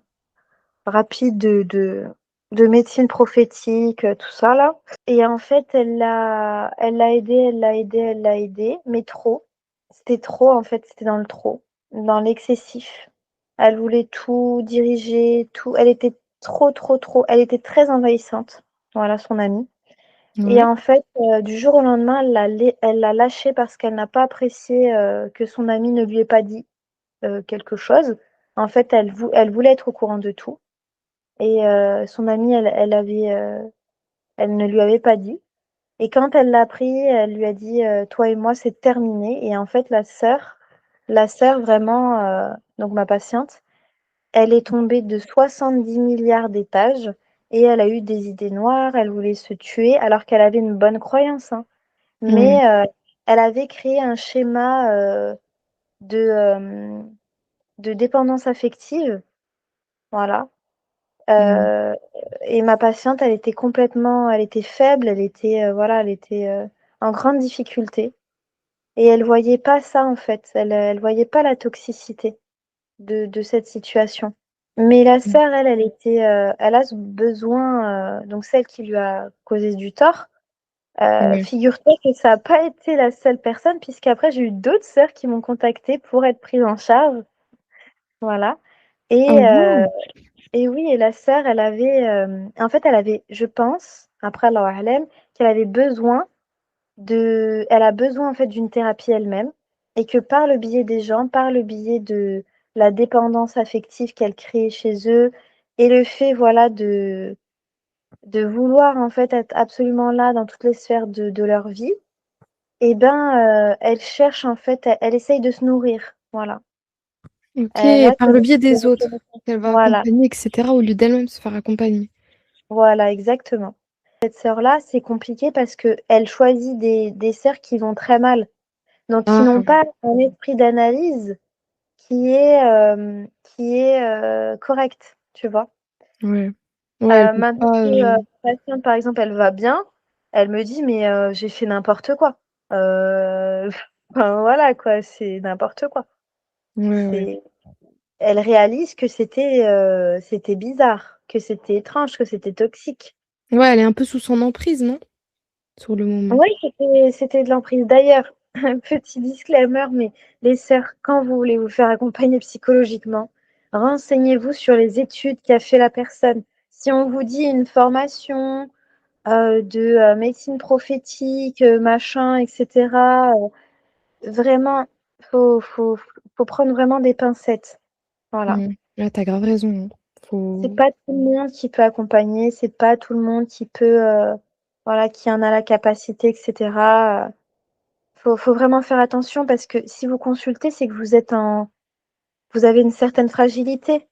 rapide de médecine prophétique, tout ça là et en fait, elle l'a aidée, elle l'a aidée, elle l'a aidée, mais trop. C'était trop en fait, c'était dans le trop, dans l'excessif. Elle voulait tout diriger, tout elle était trop, trop, trop elle était très envahissante, voilà, son amie et Ouais. en fait, du jour au lendemain, elle l'a lâchée parce qu'elle n'a pas apprécié, que son amie ne lui ait pas dit, quelque chose. En fait, elle voulait être au courant de tout et son amie, elle ne lui avait pas dit et quand elle l'a appris, elle lui a dit, «Toi et moi, c'est terminé» et en fait, la sœur vraiment, donc ma patiente, elle est tombée de 70 milliards d'étages et elle a eu des idées noires, elle voulait se tuer alors qu'elle avait une bonne croyance, hein. Ouais. Mais elle avait créé un schéma, de, de dépendance affective, voilà, Mmh. heu et ma patiente, elle était faible, elle était, voilà, elle était, en grande difficulté et elle voyait pas ça, en fait. Elle voyait pas la toxicité de cette situation. Mais la Mmh. sœur, elle était, elle a ce besoin, donc celle qui lui a causé du tort, Ouais. figure-toi que ça a pas été la seule personne puisqu'après j'ai eu d'autres sœurs qui m'ont contactée pour être prises en charge, voilà Ah et waouh! et oui et la sœur, elle avait, en fait, elle avait je pense, après Allahu a'lem, qu'elle avait besoin elle a besoin, en fait, d'une thérapie elle-même et que par le biais des gens, par le biais de la dépendance affective qu'elle crée chez eux et le fait, voilà, de vouloir, en fait, être absolument là dans toutes les sphères de leur vie et ben, elle cherche, en fait, elle essaye de se nourrir, voilà. OK, Elle a ce par le biais besoin de des autres, reconnaissance. qu'elle va Voilà, accompagner et cetera, au lieu d'elle-même se faire accompagner. voilà, exactement. Cette sœur-là, c'est compliqué parce qu'elle choisit des sœurs qui vont très mal, donc qui Ah n'ont pas un esprit d'analyse correct, tu vois? ouais. Ouais, elle peut Maintenant pas, que, ma patiente, par exemple, elle va bien, elle me dit: «Mais, j'ai fait n'importe quoi». Heu, enfin voilà quoi, c'est n'importe quoi. ouais, ouais. C'est Elle réalise que c'était bizarre, que c'était étrange, que c'était toxique. Ouais, elle est un peu sous son emprise, non? Sur le moment. Oui, c'était de l'emprise. D'ailleurs, un petit disclaimer, mais les sœurs, quand vous voulez vous faire accompagner psychologiquement, renseignez-vous sur les études qu'a fait la personne. Si on vous dit une formation, de, médecine prophétique, machin et cetera, vraiment, faut faut prendre vraiment des pincettes. Voilà. Mmh. Ouais, tu as grave raison, hein. C'est Faut pas tout le monde qui peut accompagner, c'est pas tout le monde qui peut, voilà, qui en a la capacité et cetera, faut vraiment faire attention parce que si vous consultez, c'est que vous avez une certaine fragilité.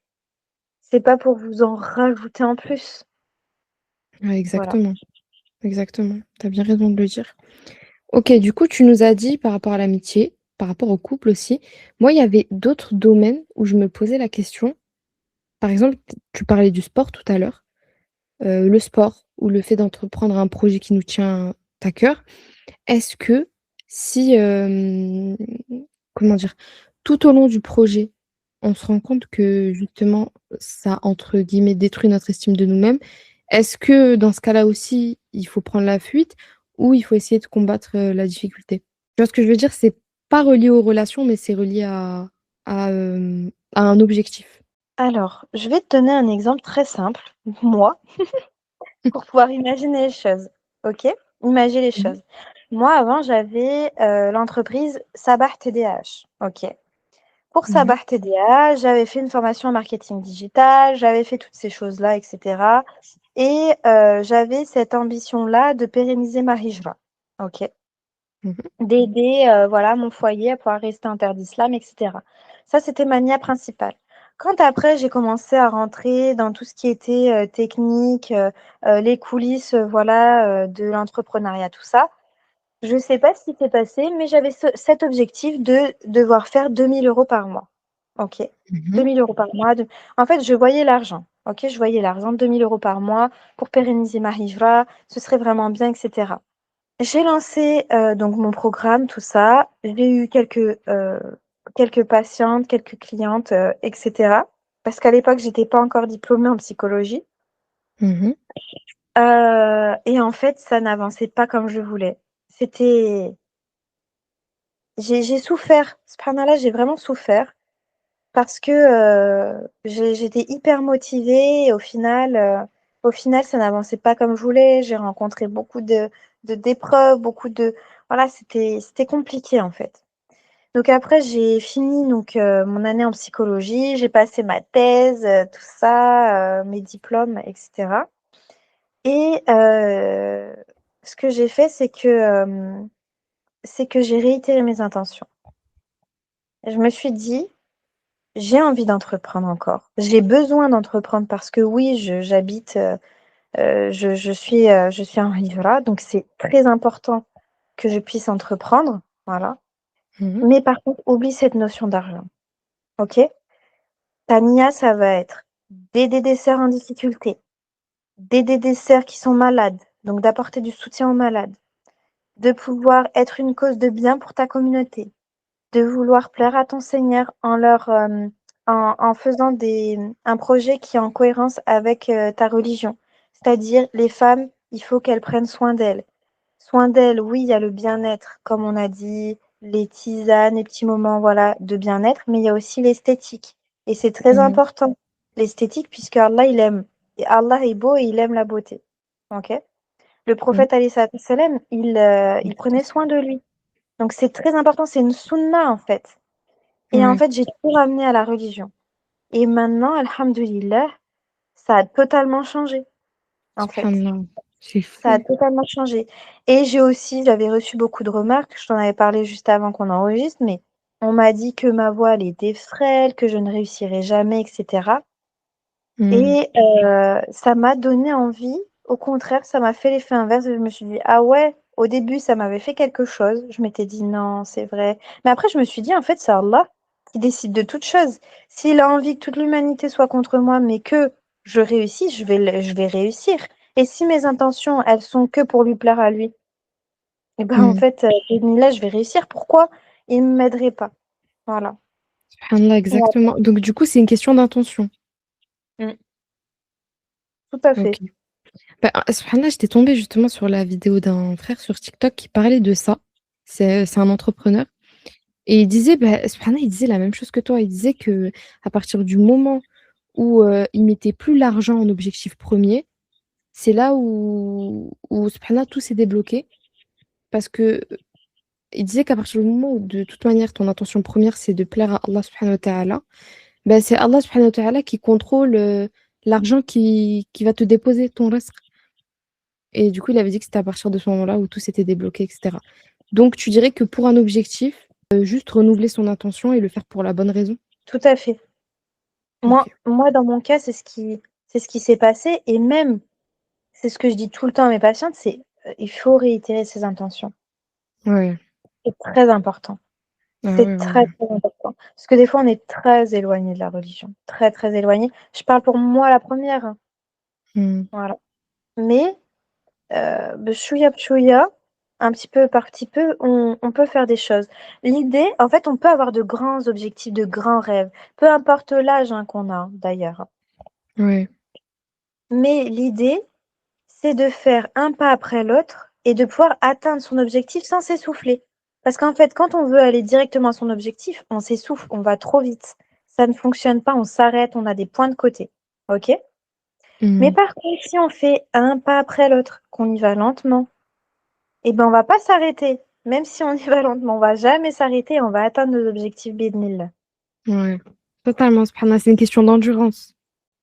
C'est pas pour vous en rajouter en plus. ouais, Voilà. exactement, exactement. Tu as bien raison de le dire. OK, du coup, tu nous as dit par rapport à l'amitié, par rapport au couple aussi. Moi, il y avait d'autres domaines où je me posais la question. Par exemple, tu parlais du sport tout à l'heure, le sport ou le fait d'entreprendre un projet qui nous tient à cœur. Est-ce que si, comment dire? Tout au long du projet, on se rend compte que justement ça, entre guillemets, «détruit» notre estime de nous-mêmes, Est-ce que dans ce cas-là aussi, il faut prendre la fuite ou il faut essayer de combattre, la difficulté? Tu vois ce que je veux dire? C'est pas relié aux relations, mais c'est relié à un objectif. Alors, je vais te donner un exemple très simple, moi, pour pouvoir imaginer les choses, OK? Imaginer les Mmh mh. choses. Moi, avant, j'avais, l'entreprise Sabah TDH, OK? Pour Mmh. Sabah TDH, j'avais fait une formation en marketing digital, j'avais fait toutes ces choses-là et cetera et j'avais cette ambition-là de pérenniser ma hijra, OK? Mmh. D'aider, voilà, mon foyer à pouvoir rester en terre d'islam et cetera. Ça, c'était ma niya principale. Quand après j'ai commencé à rentrer dans tout ce qui était, technique, les coulisses, voilà, de l'entrepreneuriat, tout ça, je sais pas ce qui s'est passé, mais j'avais cet objectif de devoir faire 2 000 € par mois. OK. Mmh. 2 000 € par mois de en fait, je voyais l'argent, OK? Je voyais l'argent, 2 000 € par mois pour pérenniser ma hijra, ce serait vraiment bien et cetera. J'ai lancé, donc mon programme, tout ça. J'ai eu quelques patientes, quelques clientes, et cetera. Parce qu'à l'époque, j'étais pas encore diplômée en psychologie, Mmh. et en fait, ça n'avançait pas comme je voulais. C'était j'ai souffert, subhanallah, j'ai vraiment souffert parce que, j'étais hyper motivée et au final, ça n'avançait pas comme je voulais. J'ai rencontré beaucoup d'épreuves, beaucoup de voilà, c'était compliqué, en fait. Donc après, j'ai fini donc mon année en psychologie, j'ai passé ma thèse, tout ça, mes diplômes et cetera et ce que j'ai fait, c'est que j'ai réitéré mes intentions. Je me suis dit: «J'ai envie d'entreprendre encore. J'ai besoin d'entreprendre» parce que oui, j'habite, je suis en Hijra, donc c'est très important que je puisse entreprendre, voilà. Mmh. Mais par contre, oublie cette notion d'argent, OK? Ta niya, ça va être d'aider des sœurs en difficulté, d'aider des sœurs qui sont malades, donc d'apporter du soutien aux malades, de pouvoir être une cause de bien pour ta communauté, de vouloir plaire à ton Seigneur en faisant un projet qui est en cohérence avec, ta religion. C'est-à-dire les femmes, il faut qu'elles prennent soin d'elles. Soin d'elles, oui, il y a le bien-être, comme on a dit, les tisanes, les petits moments, voilà, de bien-être, mais il y a aussi l'esthétique et c'est très Mmh. important, l'esthétique, puisque Allah, il aime et Allah est beau et il aime la beauté. OK? Le Mmh. prophète alayhi salatu wassalam, il prenait soin de lui. Donc c'est très important, c'est une sunna, en fait et en Ouais, fait, j'ai tout ramené à la religion et maintenant, alhamdoulilah, ça a totalement changé, en fait. subhanallah, c'est Ça a fou. totalement changé et j'avais reçu beaucoup de remarques, je t'en avais parlé juste avant qu'on enregistre, mais on m'a dit que ma voix, elle était frêle, que je ne réussirais jamais et cetera Mmh. et ça m'a donné envie. Au contraire, ça m'a fait l'effet inverse et je me suis dit: «Ah ouais», au début, ça m'avait fait quelque chose. Je m'étais dit: «Non, c'est vrai». Mais après, je me suis dit: «En fait, c'est Allah qui décide de toutes choses. S'il a envie que toute l'humanité soit contre moi, mais que je réussisse, je vais réussir et si mes intentions, elles sont que pour lui plaire à lui et ben, en Mmh. fait, là, je vais réussir. Pourquoi il ne m'aiderait pas?» Voilà. Subhanallah, Ouais. exactement. Donc du coup, c'est une question d'intention. Mmh. Tout à OK. fait. Bah, subhanallah, j'étais tombée justement sur la vidéo d'un frère sur TikTok qui parlait de ça. C'est un entrepreneur et il disait, bah, subhanallah, il disait la même chose que toi. Il disait que à partir du moment où, il mettait plus l'argent en objectif premier, c'est là où subhanallah, tout s'est débloqué parce que il disait qu'à partir du moment où de toute manière ton intention première c'est de plaire à Allah subhanahu wa ta'ala, bah, c'est Allah subhanahu wa ta'ala qui contrôle, l'argent qui va te déposer ton risque. Et du coup, il avait dit que c'était à partir de ce moment-là où tout s'était débloqué et cetera. Donc tu dirais que pour un objectif, juste renouveler son intention et le faire pour la bonne raison? Tout à fait. OK. Moi, dans mon cas, c'est ce qui s'est passé et même, c'est ce que je dis tout le temps à mes patientes, c'est, il faut réitérer ses intentions. Ouais. C'est très important. Ah ouais, C'est ouais, très, ouais. très important. Parce que des fois, on est très éloigné de la religion, très, très éloigné. Je parle pour moi la première, hein, Mmh. voilà. Mais, chouïa bchouïa, un petit peu par petit peu, on peut faire des choses. L'idée en fait, on peut avoir de grands objectifs, de grands rêves, peu importe l'âge, hein, qu'on a, d'ailleurs. Ouais. Mais l'idée, c'est de faire un pas après l'autre et de pouvoir atteindre son objectif sans s'essouffler. Parce qu'en fait, quand on veut aller directement à son objectif, on s'essouffle, on va trop vite. Ça ne fonctionne pas, on s'arrête, on a des points de côté. OK? Mais Mmh. par contre, si on fait un pas après l'autre, qu'on y va lentement, eh ben, on va pas s'arrêter. Même si on y va lentement, on va jamais s'arrêter, on va atteindre nos objectifs bidnillah. Ouais, totalement, subhanallah, c'est une question d'endurance.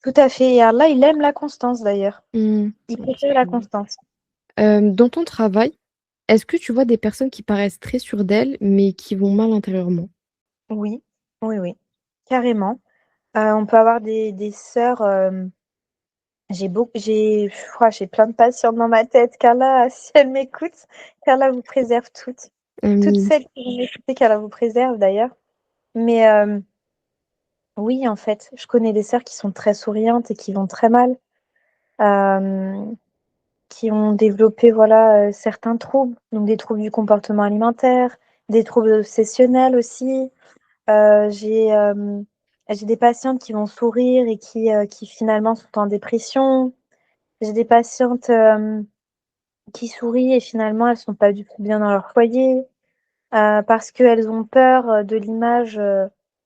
Tout à fait. Et Allah, il aime la constance d'ailleurs. Mmh. Il Ouais, préfère la subhanallah. constance. Dans ton travail, est-ce que tu vois des personnes qui paraissent très sûres d'elles, mais qui vont mal intérieurement? Oui, oui, oui, carrément. On peut avoir des sœurs. Je crois, j'ai plein de patientes dans ma tête. Qu'Allah, si elles m'écoutent, qu'Allah vous préserve toutes. Toutes Mmh. celles qui vont m'écouter, qu'Allah vous préserve d'ailleurs. Mais oui, en fait, je connais des sœurs qui sont très souriantes et qui vont très mal, euh, qui ont développé voilà, certains troubles, donc des troubles du comportement alimentaire, des troubles obsessionnels aussi. J'ai j'ai des patientes qui vont sourire et qui finalement sont en dépression. J'ai des patientes qui sourient et finalement elles sont pas du tout bien dans leur foyer parce qu'elles ont peur de l'image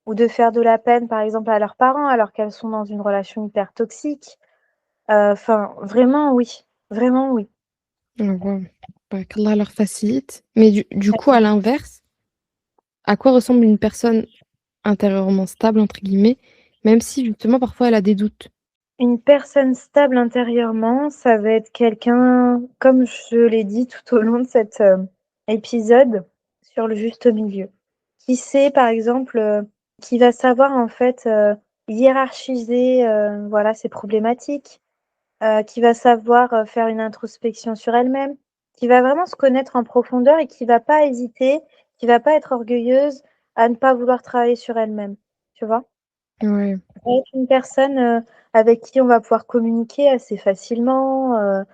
ou de faire de la peine, par exemple, à leurs parents alors qu'elles sont dans une relation hyper toxique. Enfin, vraiment oui, vraiment oui. Ah waouh. Bah, qu'Allah leur facilite. Mais du coup, à l'inverse, à quoi ressemble une personne intérieurement «stable» entre guillemets, même si justement parfois elle a des doutes? Une personne stable intérieurement, ça va être quelqu'un, comme je l'ai dit tout au long de cet épisode, sur le juste milieu. Qui sait, par exemple, qui va savoir en fait hiérarchiser voilà, ses problématiques, qui va savoir faire une introspection sur elle-même, qui va vraiment se connaître en profondeur et qui va pas hésiter, qui va pas être orgueilleuse à ne pas vouloir travailler sur elle-même. Tu vois? Ouais. Ça va être une personne, avec qui on va pouvoir communiquer assez facilement,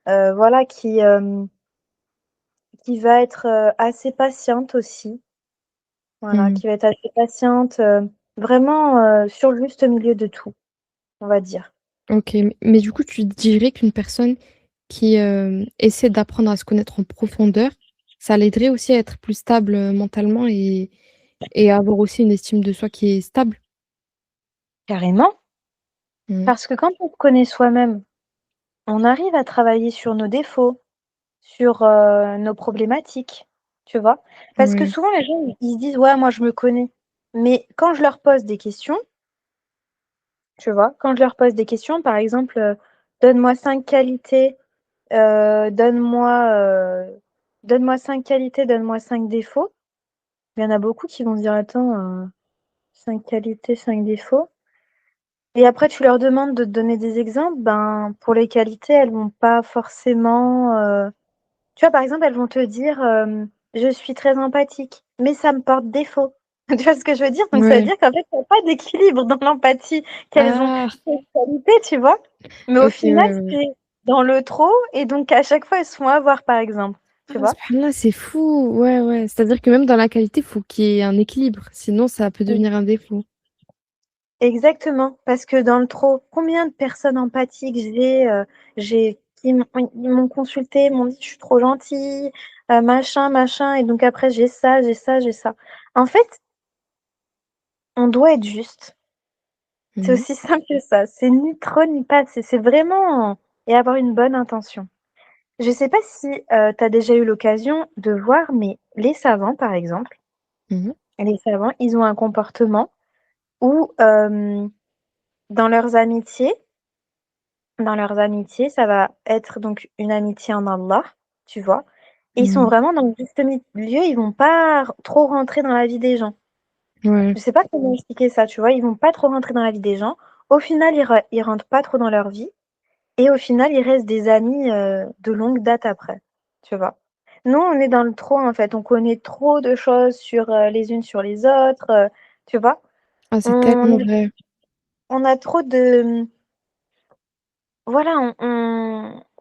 voilà, qui va être, assez patiente aussi. Voilà, Mmh. qui va être assez patiente, vraiment, sur le juste milieu de tout, on va dire. OK, mais du coup, tu dirais qu'une personne qui, essaie d'apprendre à se connaître en profondeur, ça l'aiderait aussi à être plus stable, mentalement et à avoir aussi une estime de soi qui est stable? Carrément, Mmh. parce que quand on se connaît soi-même, on arrive à travailler sur nos défauts, sur, nos problématiques, tu vois? Parce que Ouais. souvent les gens, ils se disent: «Ouais, moi je me connais». Mais quand je leur pose des questions, tu vois? Quand je leur pose des questions, par exemple, «Donne-moi 5 qualités, donne-moi 5 qualités, donne-moi 5 défauts». Il y en a beaucoup qui vont dire: «Attends, 5 qualités, 5 défauts». Et après tu leur demandes de te donner des exemples, ben, pour les qualités, elles vont pas forcément, tu vois, par exemple, elles vont te dire, «Je suis très empathique, mais ça me porte défaut». Tu vois ce que je veux dire? Donc ça veut Ouais. dire qu'en fait, il y a pas d'équilibre dans l'empathie, qu'elles ont Ah! cette qualité, tu vois? Mais au OK, final, ouais, ouais. c'est dans le trop et donc à chaque fois, elles se font avoir, par exemple, tu Ah vois? subhanallah, c'est fou! Ouais, ouais, c'est-à-dire que même dans la qualité, il faut qu'il y ait un équilibre, sinon ça peut devenir un défaut. Exactement, parce que dans le trop, combien de personnes empathiques j'ai qui m'ont consultée, m'ont dit: «Je suis trop gentille, machin, machin» et donc après j'ai ça, j'ai ça, j'ai ça. En fait, on doit être juste. C'est Mmh. aussi simple que ça. C'est ni trop ni pas assez. C'est vraiment et avoir une bonne intention. Je sais pas si, tu as déjà eu l'occasion de voir, mais les savants, par exemple, Mmh. les savants, ils ont un comportement où, dans leurs amitiés Dans leurs amitiés, ça va être donc une amitié en Allah, tu vois? Et ils sont Mmh. vraiment dans le juste milieu, ils vont pas trop rentrer dans la vie des gens. Ouais. Je sais pas comment expliquer ça, tu vois? Ils vont pas trop rentrer dans la vie des gens. Au final, ils rentrent pas trop dans leur vie et au final, ils restent des amis, de longue date après, tu vois? Nous, on est dans le trop, en fait, on connaît trop de choses sur, les unes sur les autres, tu vois? Ah, c'est On tellement a vrai. on a trop de, voilà,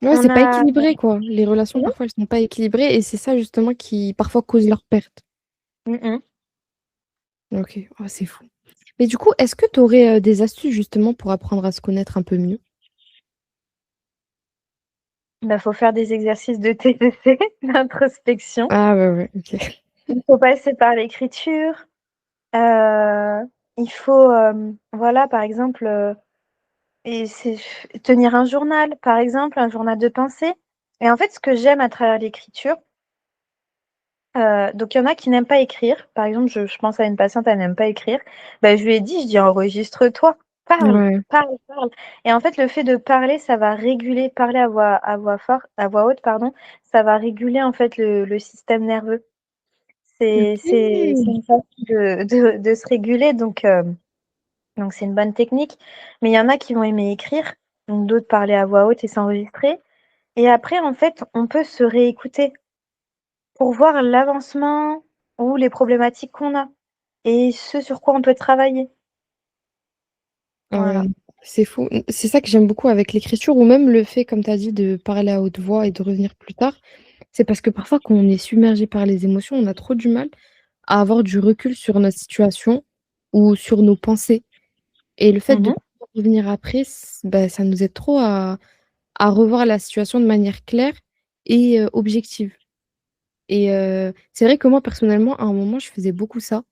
Ouais, c'est on pas a équilibré, quoi. Les relations, parfois, elles sont pas équilibrées et c'est ça, justement, qui, parfois, cause leur perte. mmh mh. OK. Oh, c'est fou. Mais du coup, est-ce que tu aurais, des astuces, justement, pour apprendre à se connaître un peu mieux? Bah, faut faire des exercices de TCC, d'introspection. Ah ouais, ouais, OK. Il faut passer par l'écriture. Il faut, voilà, par exemple, et c'est tenir un journal, par exemple, un journal de pensée. Et en fait, ce que j'aime à travers l'écriture, donc il y en a qui n'aiment pas écrire. Par exemple, je pense à une patiente, elle n'aime pas écrire. Bah, je lui ai dit, je dis: «Enregistre-toi, parle, Ouais, parle, parle» et en fait, le fait de parler, ça va réguler parler à voix haute, pardon, ça va réguler, en fait, le système nerveux. C'est OK. une façon de se réguler donc c'est une bonne technique. Mais il y en a qui vont aimer écrire, donc d'autres parler à voix haute et s'enregistrer et après, en fait, on peut se réécouter pour voir l'avancement ou les problématiques qu'on a et ce sur quoi on peut travailler. Ah ouais, Voilà. non, c'est fou. C'est ça que j'aime beaucoup avec l'écriture ou même le fait, comme tu as dit, de parler à haute voix et de revenir plus tard. C'est parce que parfois, quand on est submergé par les émotions, on a trop du mal à avoir du recul sur notre situation ou sur nos pensées. Et le fait de Mmh. pouvoir revenir après, bah, ça nous aide trop à revoir la situation de manière claire et objective. Et c'est vrai que moi, personnellement, à un moment, je faisais beaucoup ça.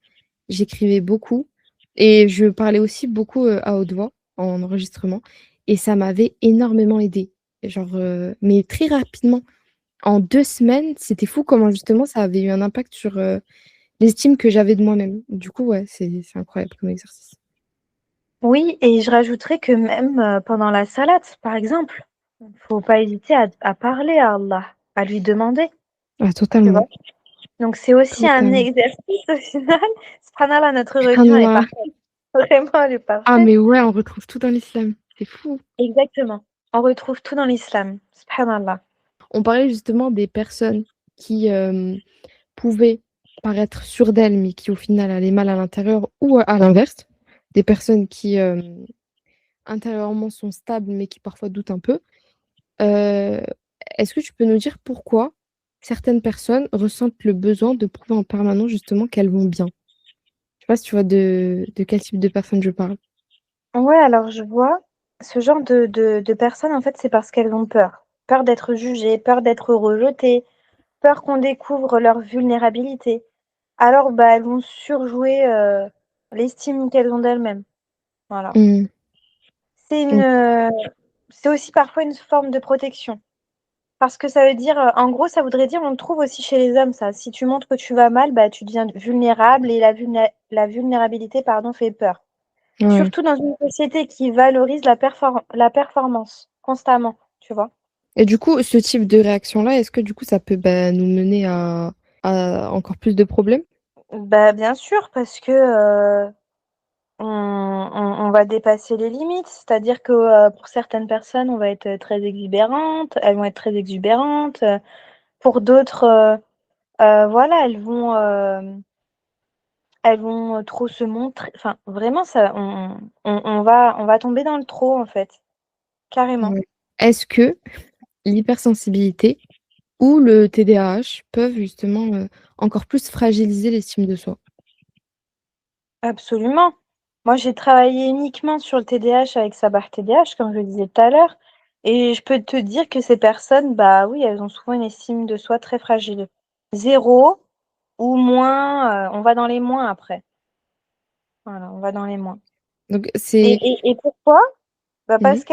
J'écrivais beaucoup et je parlais aussi beaucoup, à haute voix en enregistrement et ça m'avait énormément aidée. Genre, mais très rapidement. En 2 semaines, c'était fou comment justement ça avait eu un impact sur, l'estime que j'avais de moi-même. Du coup, ouais, c'est incroyable comme exercice. Oui et je rajouterais que même, pendant la salade, par exemple, faut pas hésiter à parler à Allah, à lui demander, Ah tu totalement, vois? Donc c'est aussi un totalement. exercice au final. Subhanallah, notre religion elle est Subhanallah. parfaite. Vraiment, elle est Ah parfaite. mais ouais, on retrouve tout dans l'islam. C'est fou. Exactement. On retrouve tout dans l'islam. Subhanallah. On parlait justement des personnes qui, pouvaient paraître sûres d'elles, mais qui au final allaient mal à l'intérieur ou à l'inverse, des personnes qui, intérieurement sont stables, mais qui parfois doutent un peu. Heu, est-ce que tu peux nous dire pourquoi certaines personnes ressentent le besoin de prouver en permanence justement qu'elles vont bien? Je sais pas si tu vois de quel type de personne je parle? Ouais, alors je vois ce genre de personnes, en fait, c'est parce qu'elles ont peur. Peur d'être jugées, peur d'être rejetées, peur qu'on découvre leur vulnérabilité. Alors, bah, elles vont surjouer, l'estime qu'elles ont d'elles-mêmes. Voilà. Mmh. C'est une, OK. c'est aussi parfois une forme de protection. Parce que ça veut dire, en gros, ça voudrait dire on le trouve aussi chez les hommes ça. Si tu montres que tu vas mal, bah, tu deviens vulnérable et la vulnérabilité, pardon, fait peur. Ouais. Surtout dans une société qui valorise la performance constamment, tu vois? Et du coup, ce type de réaction-là, est-ce que du coup ça peut, bah, nous mener à encore plus de problèmes? Bah, bien sûr, parce que, on va dépasser les limites. C'est-à-dire que, pour certaines personnes, on va être très exubérantes, elles vont être très exubérantes, pour d'autres, voilà, elles vont trop se montrer enfin, vraiment ça on va tomber dans le trop, en fait, carrément. Ouais. Est-ce que l'hypersensibilité ou le TDAH peuvent justement, encore plus fragiliser l'estime de soi? Absolument. Moi, j'ai travaillé uniquement sur le TDAH avec Sabah TDAH, comme je le disais tout à l'heure et je peux te dire que ces personnes, bah, oui, elles ont souvent une estime de soi très fragile. Zéro ou moins, on va dans les moins après. Voilà, on va dans les moins Donc et c'est et et pourquoi? Bah, mmh. parce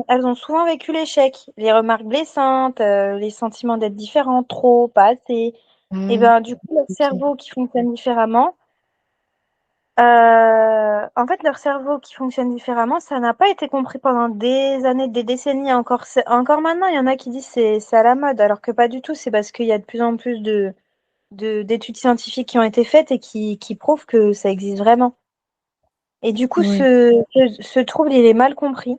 elles ont souvent vécu l'échec, les remarques blessantes, les sentiments d'être différentes, trop, pas assez et Ah, ben, du coup, leur OK. cerveau qui fonctionne différemment, en fait, leur cerveau qui fonctionne différemment, ça n'a pas été compris pendant des années, des décennies encore maintenant, il y en a qui disent c'est à la mode, alors que pas du tout. C'est parce qu'il y a de plus en plus d'études scientifiques qui ont été faites et qui prouvent que ça existe vraiment et du coup, Ouais. ce trouble, il est mal compris.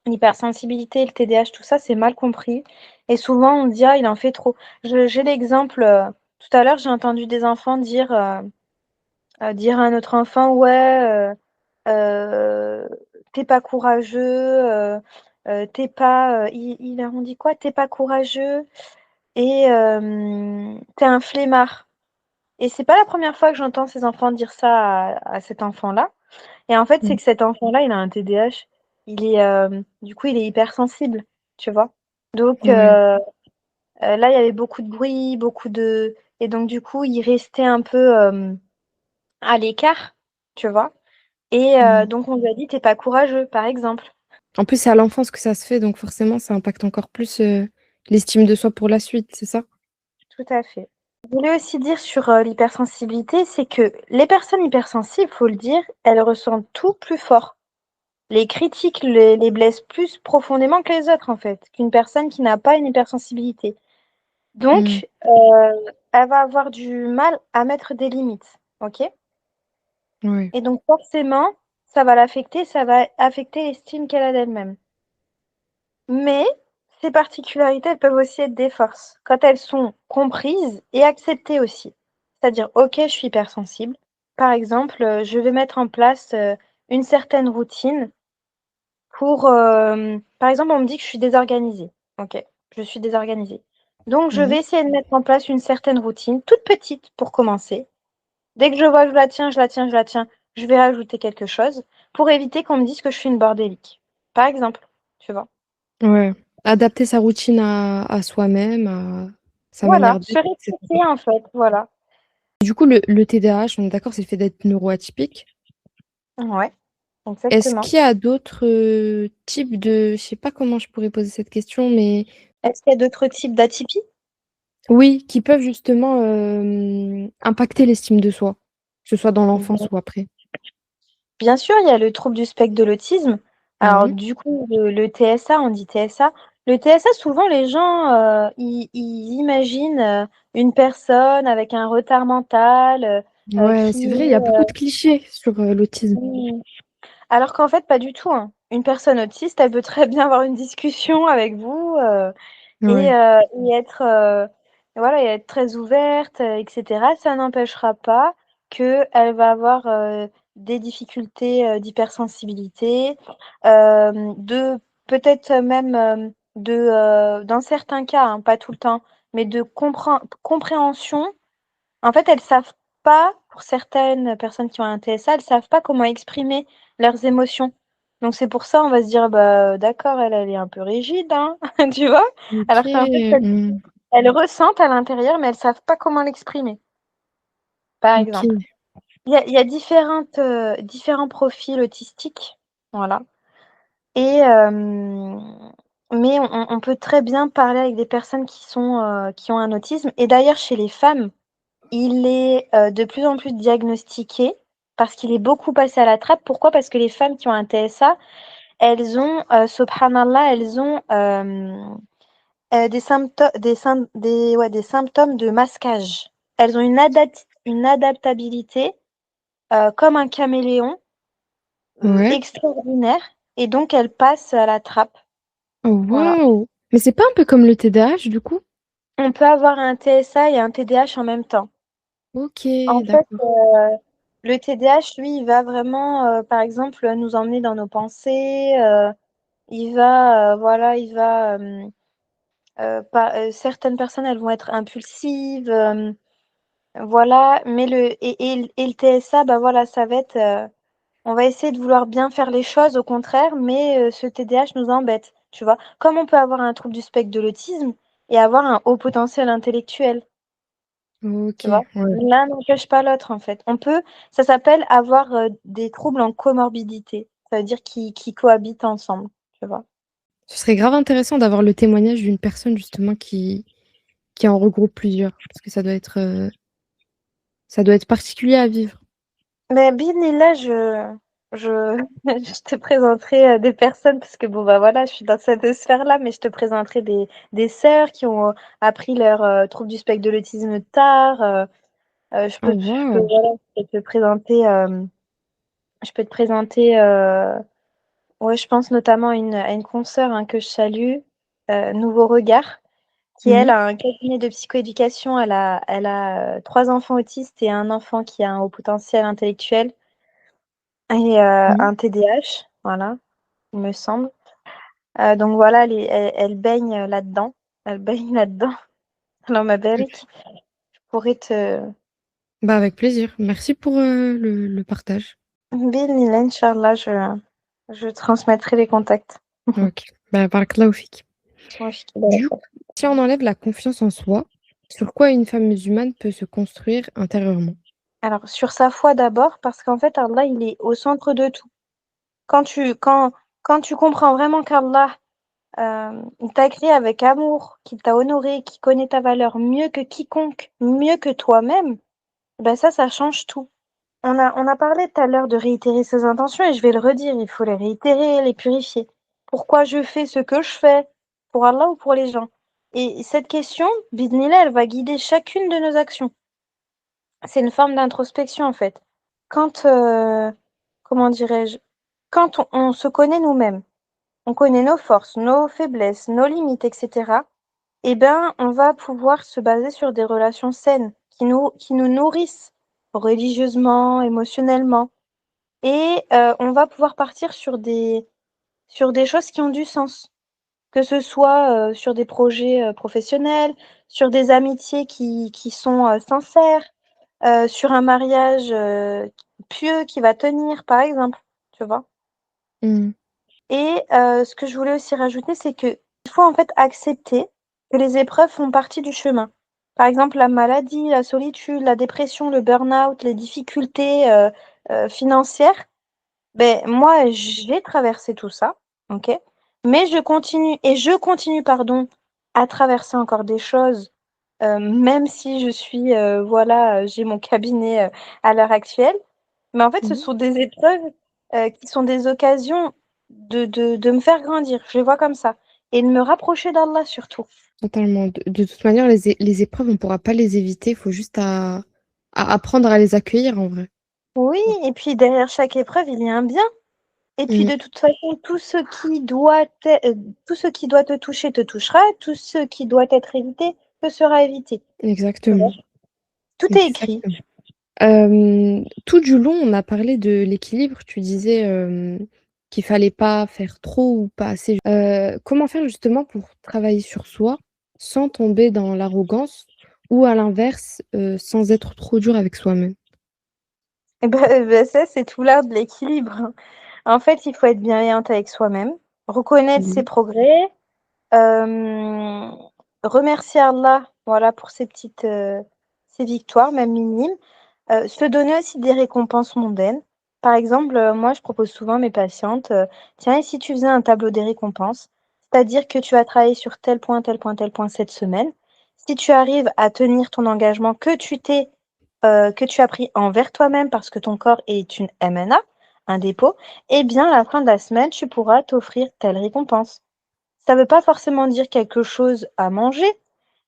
L'hypersensibilité, le TDAH, tout ça, c'est mal compris et souvent on dit: «Ah, il en fait trop». Je j'ai l'exemple, tout à l'heure, j'ai entendu des enfants dire à un autre enfant: «Ouais, Heu, tu pas courageux, tu pas, ils leur ont dit quoi? «Tu pas courageux et tu un flemmard» et c'est pas la première fois que j'entends ces enfants dire ça à cet enfant-là et en fait, c'est Mmh. que cet enfant-là, il a un TDAH. Il est, du coup, il est hypersensible, tu vois? Donc, Ouais. là, il y avait beaucoup de bruit, et donc du coup, il restait un peu, à l'écart, tu vois? Et Mmh. donc on lui a dit: «Tu pas courageux», par exemple. En plus, c'est à l'enfance que ça se fait, donc forcément, ça impacte encore plus, l'estime de soi pour la suite, c'est ça? Tout à fait. Je voulais aussi dire sur, l'hypersensibilité, c'est que les personnes hypersensibles, faut le dire, elles ressentent tout plus fort. Les critiques les blessent plus profondément que les autres, en fait, qu'une personne qui n'a pas une hypersensibilité. Mmh. Donc, elle va avoir du mal à mettre des limites, OK? Ouais. Et donc forcément, ça va l'affecter, ça va affecter l'estime qu'elle a d'elle-même. Mais ces particularités, elles peuvent aussi être des forces, quand elles sont comprises et acceptées aussi. C'est-à-dire: «OK, je suis hypersensible. Par exemple, je vais mettre en place, une certaine routine pour, par exemple, on me dit que je suis désorganisée. OK, je suis désorganisée. Donc je Mmh. vais essayer de mettre en place une certaine routine, toute petite pour commencer. Dès que je vois que je la tiens, je la tiens, je la tiens, je vais rajouter quelque chose pour éviter qu'on me dise que je suis une bordélique. Par exemple, tu vois? Ouais. Adapter sa routine à soi-même, à sa Voilà, manière se d'être et cetera. respecter en fait, voilà. Du coup, le TDAH, on est d'accord, c'est le fait d'être neuroatypique. Ouais, Est-ce exactement. qu'il y a d'autres, types de je sais pas comment je pourrais poser cette question, mais Est-ce qu'il y a d'autres types d'atypies? oui, qui peuvent justement, impacter l'estime de soi, que ce soit dans l'enfance Bien ou après? bien sûr, il y a le trouble du spectre de l'autisme. Alors Mmh. du coup, le TSA, on dit TSA. Le TSA, souvent les gens, ils imaginent, une personne avec un retard mental, Ouais, c'est qui vrai, il y a beaucoup de clichés sur, l'autisme. mmh. Alors qu'en fait, pas du tout, hein. Une personne autiste, elle peut très bien avoir une discussion avec vous, Ouais. et être, voilà, et être très ouverte, et cetera. Ça n'empêchera pas qu'elle va avoir, des difficultés, d'hypersensibilité, de peut-être même, dans certains cas, hein, pas tout le temps, mais de compréhension. En fait, elles savent pas, pour certaines personnes qui ont un TSA, elles savent pas comment exprimer leurs émotions. Donc c'est pour ça, on va se dire: «Bah, d'accord, elle est un peu rigide, hein», tu vois? Alors qu'en fait, OK. Mmh. elles ressentent à l'intérieur, mais elles savent pas comment l'exprimer, par exemple. OK. Il y a différents profils autistiques, voilà, et mais on peut très bien parler avec des personnes qui ont un autisme, et d'ailleurs chez les femmes, il est, de plus en plus diagnostiqué parce qu'il est beaucoup passé à la trappe. Pourquoi? Parce que les femmes qui ont un TSA, elles ont, subhanallah, elles ont, des symptômes de masquage. Elles ont une adaptabilité, comme un caméléon, Ouais. extraordinaire, et donc elles passent à la trappe. Oh Voilà. waouh! Mais c'est pas un peu comme le TDAH du coup? On peut avoir un TSA et un TDAH en même temps. OK, En fait, d'accord. le TDAH, lui, il va vraiment, par exemple, nous emmener dans nos pensées, voilà, pas certaines personnes, elles vont être impulsives, voilà, mais le TSA, bah, voilà, ça va être, on va essayer de vouloir bien faire les choses, au contraire, mais ce TDAH nous embête, tu vois? Comme on peut avoir un trouble du spectre de l'autisme et avoir un haut potentiel intellectuel. Tu vois? OK, ouais. L'un n'empêche pas l'autre, en fait. Ça s'appelle avoir, des troubles en comorbidité. Ça veut dire qui cohabitent ensemble, tu vois? Ce serait grave intéressant d'avoir le témoignage d'une personne justement qui en regroupe plusieurs, parce que ça doit être particulier à vivre. Mais Binillah, je je te présenterai, des personnes parce que bon, bah, voilà, je suis dans cette sphère-là, mais je te présenterai des sœurs qui ont, appris leur, trouble du spectre de l'autisme tard, Oh je peux, waouh! voilà, je peux te présenter, ouais, je pense notamment à une consoeur, hein, que je salue, Nouveau Regard, qui elle Mmh. a un cabinet de psychoéducation. Elle a 3 enfants autistes et un enfant qui a un haut potentiel intellectuel et Mmh. un TDAH, voilà, il me semble. Donc voilà, elle baigne là-dedans. Elle baigne là-dedans. Alors ma belle, je pourrais te Bah, avec plaisir. Merci pour, le partage. Bismillah, Inch'Allah, je transmettrai les contacts. OK. Bah, barakallahu fik. Ouais, je suis Du coup, d'accord. si on enlève la confiance en soi, sur quoi une femme musulmane peut se construire intérieurement? Alors, sur sa foi d'abord, parce qu'en fait, Allah, il est au centre de tout. Quand tu, quand, quand tu comprends vraiment qu'Allah, il t'a créé avec amour, qu'il t'a honoré, qu'il connaît ta valeur mieux que quiconque, mieux que toi-même, ben ça change tout. On a parlé tout à l'heure de réitérer ses intentions et je vais le redire, il faut les réitérer, les purifier. Pourquoi je fais ce que je fais? Pour Allah ou pour les gens? Et cette question, Bidnillah, elle va guider chacune de nos actions. C'est une forme d'introspection en fait. Quand, comment dirais-je, quand on se connaît nous-mêmes, on connaît nos forces, nos faiblesses, nos limites, etc. Eh ben, on va pouvoir se baser sur des relations saines qui nous nourrissent religieusement, émotionnellement. Et on va pouvoir partir sur des choses qui ont du sens, que ce soit sur des projets professionnels, sur des amitiés qui sont sincères, sur un mariage pieux qui va tenir, par exemple, tu vois. Mmh. Et ce que je voulais aussi rajouter, c'est qu'il faut en fait accepter que les épreuves font partie du chemin. Par exemple, la maladie, la solitude, la dépression, le burn-out, les difficultés financières. Ben moi, j'ai traversé tout ça, OK? Mais je continue, pardon, à traverser encore des choses, même si je suis, voilà, j'ai mon cabinet, à l'heure actuelle. Mais en fait, ce Mmh. sont des épreuves, qui sont des occasions de me faire grandir. Je les vois comme ça et de me rapprocher d'Allah surtout. Totalement. De toute manière, les épreuves, on ne pourra pas les éviter. Il faut juste à apprendre à les accueillir en vrai. Oui et puis derrière chaque épreuve, il y a un bien. Et puis Mmh. de toute façon, tout ce qui doit te toucher te touchera, tout ce qui doit être évité te sera évité. Tu vois? Exactement, Tout est écrit. exactement. Tout du long, on a parlé de l'équilibre. Tu disais, qu'il fallait pas faire trop ou pas assez. Comment faire justement pour travailler sur soi sans tomber dans l'arrogance ou à l'inverse, sans être trop dur avec soi-même? Et bah, ça, c'est tout l'art de l'équilibre, hein. En fait, il faut être bienveillante avec soi-même, reconnaître ses Mmh. progrès, hem, remercier Allah, voilà, pour ses victoires, même minimes. Se donner aussi des récompenses mondaines. Par exemple, moi, je propose souvent à mes patientes, «Tiens, et si tu faisais un tableau des récompenses? C'est-à-dire que tu as travaillé sur tel point, tel point, tel point cette semaine. Si tu arrives à tenir ton engagement que tu as pris envers toi-même parce que ton corps est une MNA, un dépôt, eh bien, à la fin de la semaine, tu pourras t'offrir telle récompense». Ça ne veut pas forcément dire quelque chose à manger,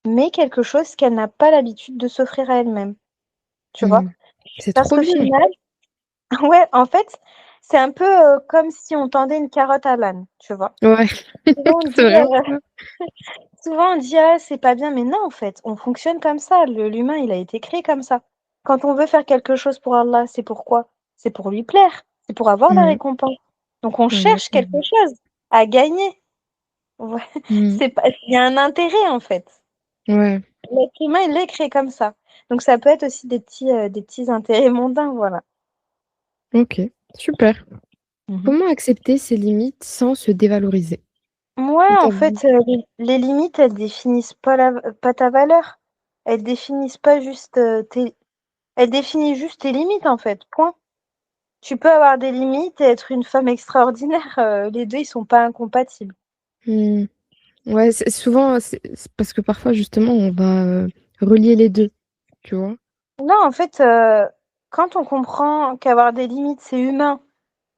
mais quelque chose qu'elle n'a pas l'habitude de s'offrir à elle-même, tu vois? Mmh. C'est Parce trop qu'au bien. final ouais, en fait, c'est un peu, comme si on tendait une carotte à l'âne, tu vois? Ouais, Souvent on c'est dit, vraiment ça. souvent on dit: «Ah, c'est pas bien», mais non, en fait, on fonctionne comme ça. L'humain, il a été créé comme ça. Quand on veut faire quelque chose pour Allah, c'est pourquoi? C'est pour lui plaire, c'est pour avoir la Mmh. récompense. Donc on cherche quelque Exactement. chose à gagner. Ouais, Mmh. c'est pas il y a un intérêt, en fait. Ouais, L'être humain, il est créé comme ça. Donc ça peut être aussi des petits intérêts mondains, voilà. OK, super. Mmh. Comment accepter ses limites sans se dévaloriser? Mouais, Tu en fait, les limites, elles définissent pas ta valeur. Elles définissent pas juste, tes elles définissent juste tes limites, en fait, point. Tu peux avoir des limites et être une femme extraordinaire, les 2 ils sont pas incompatibles. Mmh. Ouais, c'est souvent, c'est parce que parfois justement on va, relier les 2, tu vois? Non, en fait, quand on comprend qu'avoir des limites, c'est humain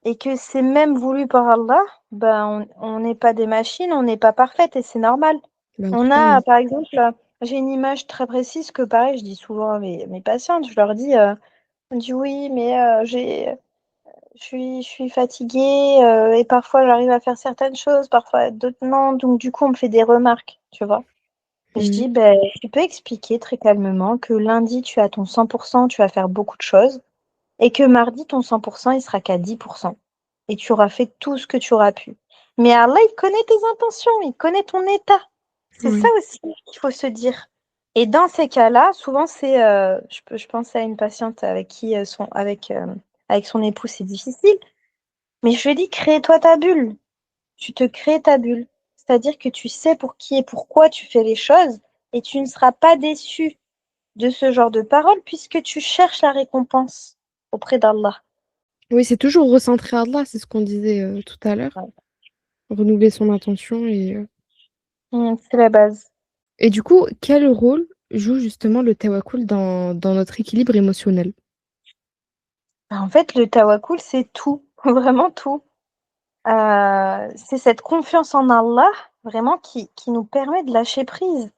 et que c'est même voulu par Allah, ben, on n'est pas des machines, on n'est pas parfaites et c'est normal. Ben, On totalement. a, par exemple, j'ai une image très précise que pareil, je dis souvent à mes patientes, je leur dis, on me dit: «Oui, mais je suis fatiguée, et parfois j'arrive à faire certaines choses, parfois d'autres non». Donc du coup, on me fait des remarques, tu vois? Et je Mmh. dis: «Beh, tu peux expliquer très calmement que lundi, tu as ton 100 tu vas faire beaucoup de choses et que mardi, ton 100 il sera qu'à 10 et tu auras fait tout ce que tu auras pu. Mais Allah, il connaît tes intentions, il connaît ton état». C'est ça Oui. aussi qu'il faut se dire. Et dans ces cas-là, souvent c'est, je pense à une patiente avec qui, avec son époux, c'est difficile, mais je lui ai dit: «Crée-toi ta bulle». Tu te crées ta bulle. c'est-à-dire que tu sais pour qui et pourquoi tu fais les choses et tu ne seras pas déçu de ce genre de paroles puisque tu cherches la récompense auprès d'Allah. Oui, c'est toujours recentrer Allah, c'est ce qu'on disait tout à l'heure. Ouais. Renouveler son intention C'est la base. et du coup, quel rôle joue justement le tawakkul dans notre équilibre émotionnel? Bah, en fait, le tawakkul, c'est tout, vraiment tout. C'est cette confiance en Allah, vraiment, qui nous permet de lâcher prise,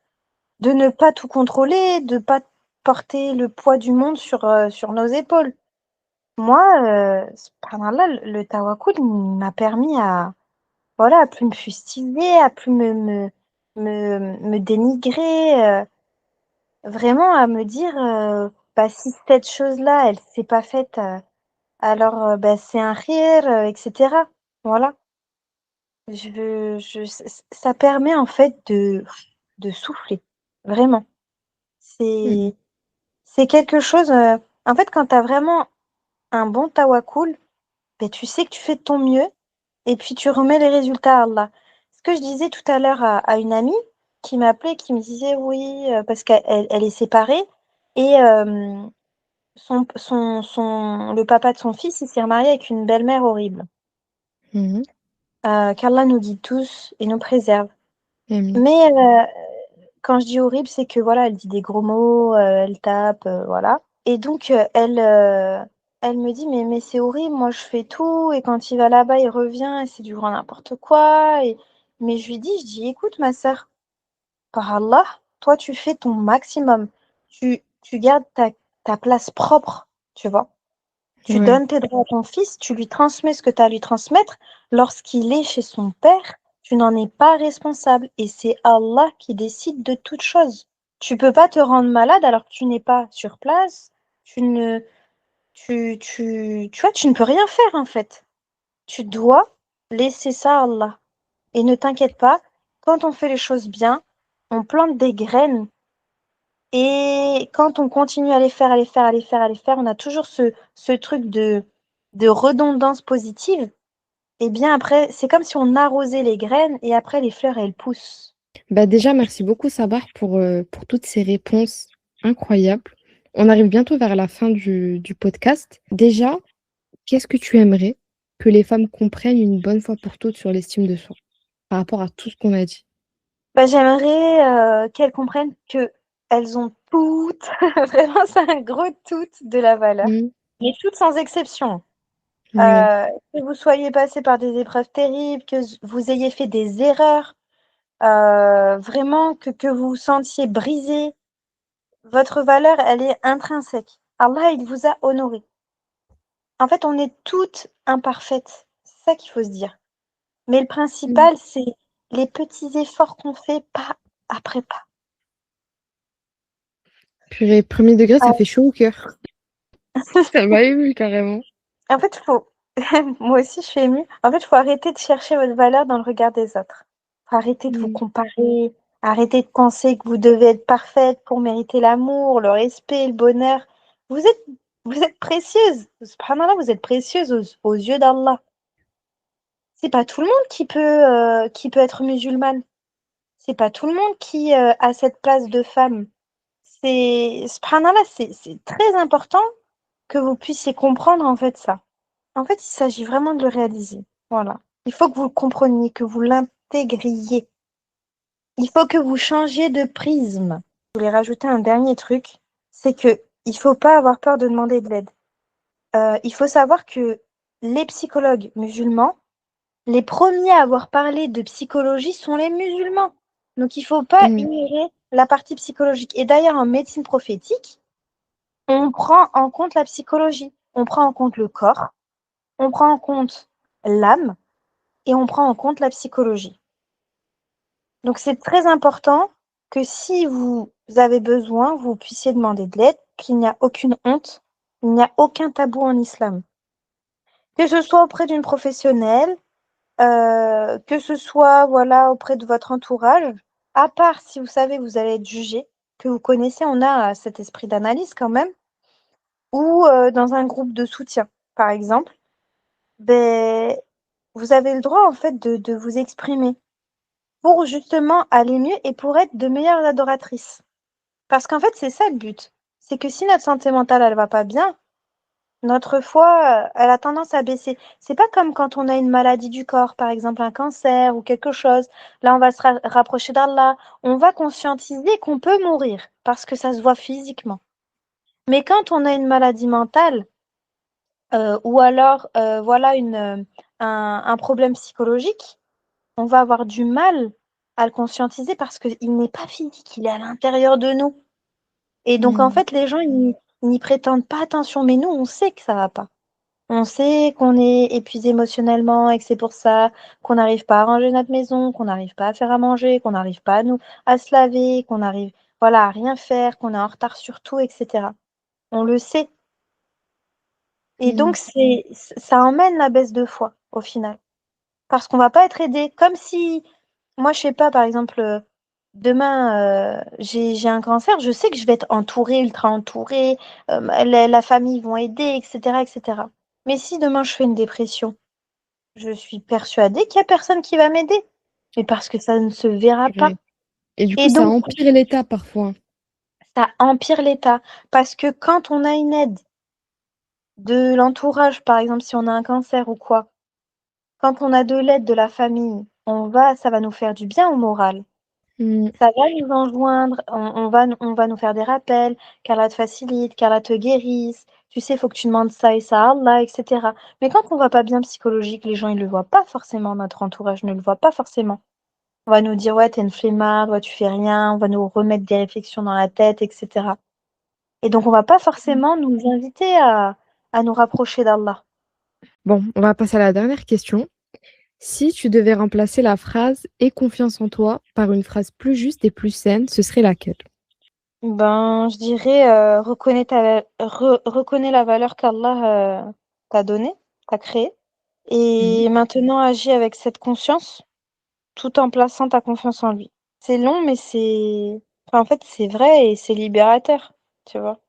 de ne pas tout contrôler, de ne pas porter le poids du monde sur nos épaules. Moi, subhanallah, le tawakkul il m'a permis voilà, à plus me fustiller, à plus me dénigrer, vraiment à me dire, bah, si cette chose-là, elle s'est pas faite, alors bah, c'est un khir, etc. Voilà. Ça permet en fait de souffler, vraiment. Mhm. C'est, c'est quelque chose, en fait, quand tu as vraiment un bon tawakkul, ben, tu sais que tu fais de ton mieux et puis tu remets les résultats à Allah. Ce que je disais tout à l'heure à une amie qui m'appelait, qui me disait oui, parce qu'elle est séparée et le papa de son fils, il s'est remarié avec une belle-mère horrible. Mhm. Qu'Allah nous guide tous et nous préserve. Amin. Mais quand je dis horrible, c'est que voilà, elle dit des gros mots, elle tape, voilà. Et donc elle me dit mais c'est horrible, moi je fais tout et quand il va là-bas, il revient et c'est du grand n'importe quoi. Mais je dis écoute ma sœur, par Allah, toi tu fais ton maximum. Tu gardes ta place propre, tu vois. Tu Ouais. donnes tes droits à ton fils, tu lui transmets ce que tu as à lui transmettre. Lorsqu'il est chez son père, tu n'en es pas responsable et c'est Allah qui décide de toute chose. Tu peux pas te rendre malade alors que tu n'es pas sur place. Tu ne, tu vois, tu ne peux rien faire en fait. Tu dois laisser ça à Allah. Et ne t'inquiète pas, quand on fait les choses bien, on plante des graines et quand on continue à les faire, à les faire, à les faire, à les faire, on a toujours ce truc de redondance positive. Et bien après, c'est comme si on arrosait les graines et après les fleurs, elles poussent. Bah déjà, merci beaucoup, Sabar, pour toutes ces réponses incroyables. On arrive bientôt vers la fin du podcast. Déjà, qu'est-ce que tu aimerais que les femmes comprennent une bonne fois pour toutes sur l'estime de soi par rapport à tout ce qu'on a dit? Bah, j'aimerais qu'elles comprennent que elles ont toutes, vraiment c'est un gros toutes de la valeur, Mhm. mais toutes sans exception. Ouais. Que vous soyez passé par des épreuves terribles, que vous ayez fait des erreurs, vraiment que vous vous sentiez brisé, votre valeur, elle est intrinsèque. Allah, il vous a honoré. En fait, on est toutes imparfaites. C'est ça qu'il faut se dire. Mais le Mhm. principal, c'est les petits efforts qu'on fait pas après pas. Purée, premier degré, ça Ah. fait chaud au cœur. Ça m'a ému carrément. En fait, faut... moi aussi, je suis émue. En fait, il faut arrêter de chercher votre valeur dans le regard des autres. Faut arrêter de vous Mhm. comparer. Arrêter de penser que vous devez être parfaite pour mériter l'amour, le respect, le bonheur. Vous êtes, vous êtes précieuse. Subhanallah, vous êtes précieuse aux yeux d'Allah. C'est pas tout le monde qui peut être musulmane. C'est pas tout le monde qui a cette place de femme. Subhanallah, c'est très important que vous puissiez comprendre en fait ça. En fait, il s'agit vraiment de le réaliser. Voilà. Il faut que vous le compreniez, que vous l'intégriez. Il faut que vous changiez de prisme. Je voulais rajouter un dernier truc, c'est que il faut pas avoir peur de demander de l'aide. Il faut savoir que les psychologues musulmans, les premiers à avoir parlé de psychologie sont les musulmans. Donc, il ne faut pas Mhm. ignorer la partie psychologique. Et d'ailleurs, en médecine prophétique, on prend en compte la psychologie. On prend en compte le corps, on prend en compte l'âme et on prend en compte la psychologie. Donc, c'est très important que si vous avez besoin, vous puissiez demander de l'aide, qu'il n'y a aucune honte, il n'y a aucun tabou en islam. Que ce soit auprès d'une professionnelle, que ce soit voilà, auprès de votre entourage, à part si vous savez vous allez être jugé, que vous connaissez, on a cet esprit d'analyse quand même, ou dans un groupe de soutien, par exemple, ben, vous avez le droit en fait de vous exprimer. pour justement aller mieux et pour être de meilleures adoratrices. Parce qu'en fait, c'est ça le but. C'est que si notre santé mentale, elle va pas bien, notre foi, elle a tendance à baisser. C'est pas comme quand on a une maladie du corps, par exemple un cancer ou quelque chose. Là, on va se rapprocher d'Allah. On va conscientiser qu'on peut mourir parce que ça se voit physiquement. Mais quand on a une maladie mentale, ou alors, voilà un problème psychologique, on va avoir du mal à le conscientiser parce qu'il n'est pas physique, il est à l'intérieur de nous. Et donc, en Mmh. fait, les gens, ils n'y prêtent pas attention. Mais nous, on sait que ça va pas. On sait qu'on est épuisé émotionnellement et que c'est pour ça qu'on n'arrive pas à ranger notre maison, qu'on n'arrive pas à faire à manger, qu'on n'arrive pas à se laver, qu'on arrive, voilà, à rien faire, qu'on est en retard sur tout, etc. On le sait. Et Mmh. donc, ça emmène la baisse de foi, au final. Parce qu'on va pas être aidé. Comme si, moi, je sais pas, par exemple, demain, j'ai un cancer, je sais que je vais être entourée, ultra entourée, la famille vont aider, etc., etc. Mais si demain je fais une dépression, je suis persuadée qu'il y a personne qui va m'aider. Mais parce que ça ne se verra C'est pas. vrai. Et du coup, Et ça donc, empire l'état parfois. ça empire l'état. Parce que quand on a une aide de l'entourage, par exemple, si on a un cancer ou quoi, quand on a de l'aide de la famille, ça va nous faire du bien au moral. Mmh. Ça va nous enjoindre, on va nous faire des rappels, qu'Allah te facilite, qu'Allah te guérisse. Tu sais, il faut que tu demandes ça et ça à Allah, etc. Mais quand on va pas bien psychologique, les gens ils le voient pas forcément, notre entourage ne le voit pas forcément. On va nous dire ouais, t'es une flemmarde, ouais, tu fais rien, on va nous remettre des réflexions dans la tête, etc. Et donc on va pas forcément nous inviter à nous rapprocher d'Allah. Bon, on va passer à la dernière question. Si tu devais remplacer la phrase «Aie confiance en toi» par une phrase plus juste et plus saine, ce serait laquelle? Ben, je dirais reconnais la valeur qu'Allah t'a donnée, t'a créée. Mmh. Et maintenant, agis avec cette conscience tout en plaçant ta confiance en lui. C'est long, mais en fait, c'est vrai et c'est libérateur, tu vois.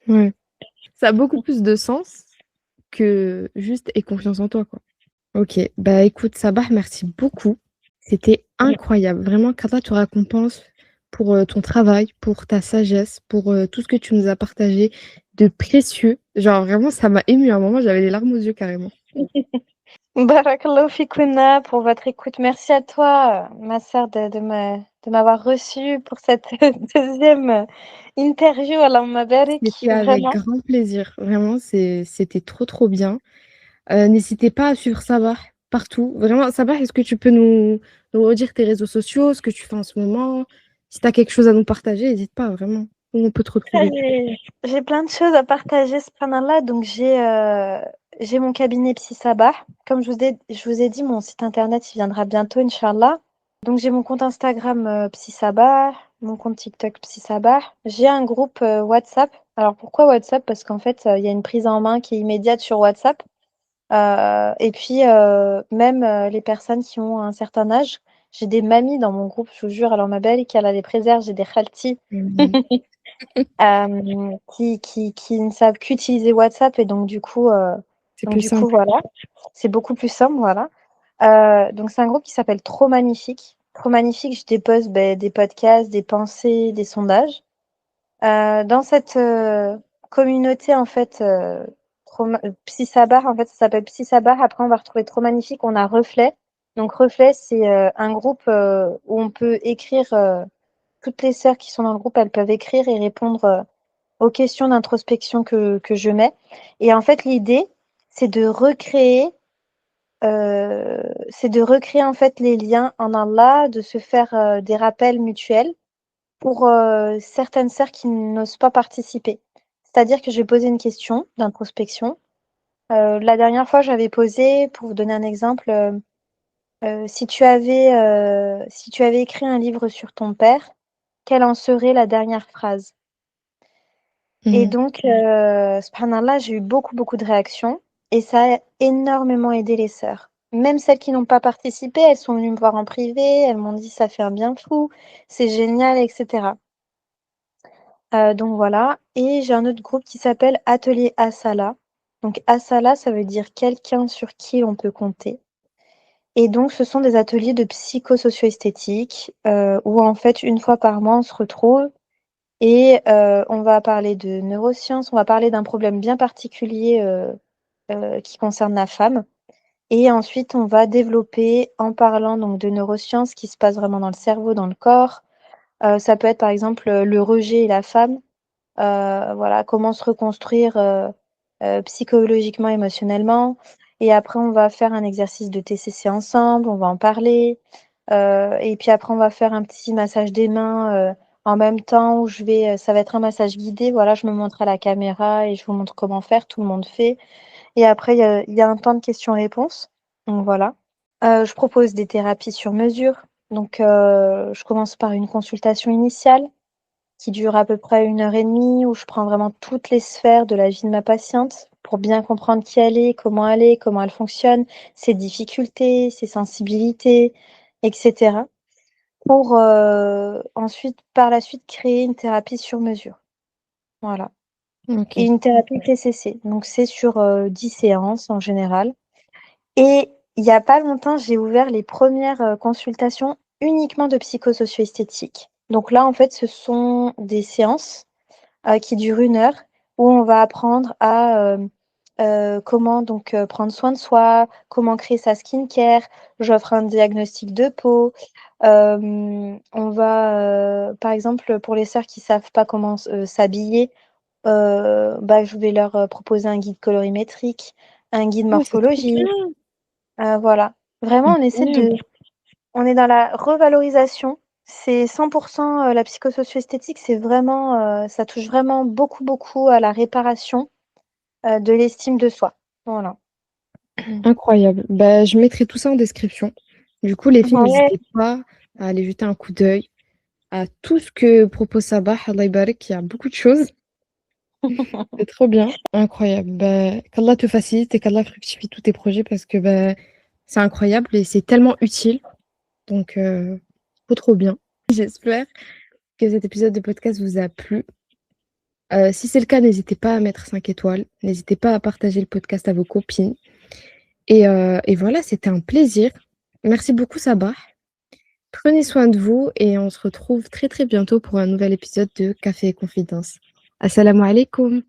Ouais. Ça a beaucoup plus de sens que juste «Aie confiance en toi», quoi. OK, bah, écoute Sabah, merci beaucoup. C'était incroyable. Vraiment qu'Allah te récompense pour, ton travail, pour ta sagesse, pour, tout ce que tu nous as partagé de précieux. Genre vraiment ça m'a émue à un moment, j'avais les larmes aux yeux carrément. Barakallahu fikouna pour votre écoute. Merci à toi, ma sœur, de m'avoir reçue pour cette deuxième interview. Allah barik, C'était avec vraiment. grand plaisir. Vraiment, c'était trop, trop bien. N'hésitez pas à suivre Sabah partout. Vraiment, Sabah, est-ce que tu peux nous redire tes réseaux sociaux, ce que tu fais en ce moment? Si tu as quelque chose à nous partager, n'hésite pas, vraiment. Où on peut te Ah, retrouver? j'ai plein de choses à partager, subhanallah. Donc, j'ai mon cabinet Psy Sabah. Comme je vous ai dit, mon site internet, il viendra bientôt, Inch'Allah. Donc, j'ai mon compte Instagram Psy Sabah, mon compte TikTok Psy Sabah. J'ai un groupe WhatsApp. Alors, pourquoi WhatsApp? Parce qu'en fait, il y a une prise en main qui est immédiate sur WhatsApp. Et puis, même les personnes qui ont un certain âge, j'ai des mamies dans mon groupe, je vous jure. Alors, ma belle, qui a les préserve, j'ai des khaltis. Mmh. Qui ne savent qu'utiliser WhatsApp et C'est plus simple. voilà, c'est beaucoup plus simple, voilà. Donc c'est un groupe qui s'appelle Trop Magnifique. Trop Magnifique, je dépose, des podcasts, des pensées, des sondages. Dans cette, communauté en fait, Psy Sabah, en fait, ça s'appelle Psy Sabah. Après, on va retrouver Trop Magnifique, on a Reflet. Donc Reflet, c'est, un groupe, où on peut écrire, toutes les sœurs qui sont dans le groupe, elles peuvent écrire et répondre, aux questions d'introspection que je mets. Et en fait, l'idée, c'est de recréer, en fait les liens en Allah, de se faire des rappels mutuels pour certaines sœurs qui n'osent pas participer. C'est-à-dire que je vais poser une question d'introspection. La dernière fois, j'avais posé, pour vous donner un exemple, si tu avais écrit un livre sur ton père, quelle en serait la dernière phrase? Et Mmh. donc, subhanallah, j'ai eu beaucoup, beaucoup de réactions et ça a énormément aidé les sœurs. Même celles qui n'ont pas participé, elles sont venues me voir en privé, elles m'ont dit: «Ça fait un bien fou, c'est génial» et cetera. Donc voilà, et j'ai un autre groupe qui s'appelle Atelier Assala. Donc Assala, ça veut dire quelqu'un sur qui on peut compter. Et donc ce sont des ateliers de psychosocio-esthétique, où en fait, une fois par mois, on se retrouve et on va parler de neurosciences, on va parler d'un problème bien particulier, qui concerne la femme. Et ensuite, on va développer en parlant donc de neurosciences, ce qui se passe vraiment dans le cerveau, dans le corps. Ça peut être par exemple, le rejet et la femme, voilà, comment se reconstruire, psychologiquement, émotionnellement. Et après, on va faire un exercice de TCC ensemble, on va en parler. Et puis après, on va faire un petit massage des mains, en même temps où ça va être un massage guidé. Voilà, je me montre à la caméra et je vous montre comment faire, tout le monde fait. Et après, il y a un temps de questions-réponses. Donc voilà. Je propose des thérapies sur mesure. Donc, je commence par une consultation initiale qui dure à peu près 1 heure et demie, où je prends vraiment toutes les sphères de la vie de ma patiente pour bien comprendre qui elle est, comment elle fonctionne, ses difficultés, ses sensibilités, etc. Pour ensuite, par la suite, créer une thérapie sur mesure. Voilà. Et OK. une thérapie TCC. Donc, c'est sur 10 séances en général. Et il y a pas longtemps, j'ai ouvert les premières consultations uniquement de psychosocio-esthétique. Donc là, en fait, ce sont des séances qui durent 1 heure, où on va apprendre à comment donc prendre soin de soi, comment créer sa skincare. J'offre un diagnostic de peau. On va, par exemple, pour les sœurs qui savent pas comment s'habiller, bah, je vais leur proposer un guide colorimétrique, un guide Oh, c'est trop bien! morphologique. Voilà. Vraiment, Incroyable. on est dans la revalorisation. C'est 100 la psychosocio-esthétique, c'est vraiment, ça touche vraiment beaucoup, beaucoup à la réparation, de l'estime de soi. Voilà. Incroyable. Bah, je mettrai tout ça en description. Du coup, les filles, Ouais. n'hésitez pas à aller jeter un coup d'œil à tout ce que propose Sabah. Allah Ibarak, il y a beaucoup de choses. C'est trop bien. Incroyable. Bah, qu'Allah te facilite et qu'Allah fructifie tous tes projets parce que bah, c'est incroyable et c'est tellement utile. Donc, trop, trop bien. J'espère que cet épisode de podcast vous a plu. Si c'est le cas, n'hésitez pas à mettre 5 étoiles. N'hésitez pas à partager le podcast à vos copines. Et voilà, c'était un plaisir. Merci beaucoup, Sabah. Prenez soin de vous et on se retrouve très très bientôt pour un nouvel épisode de Café et Confidence. Assalamu alaikum.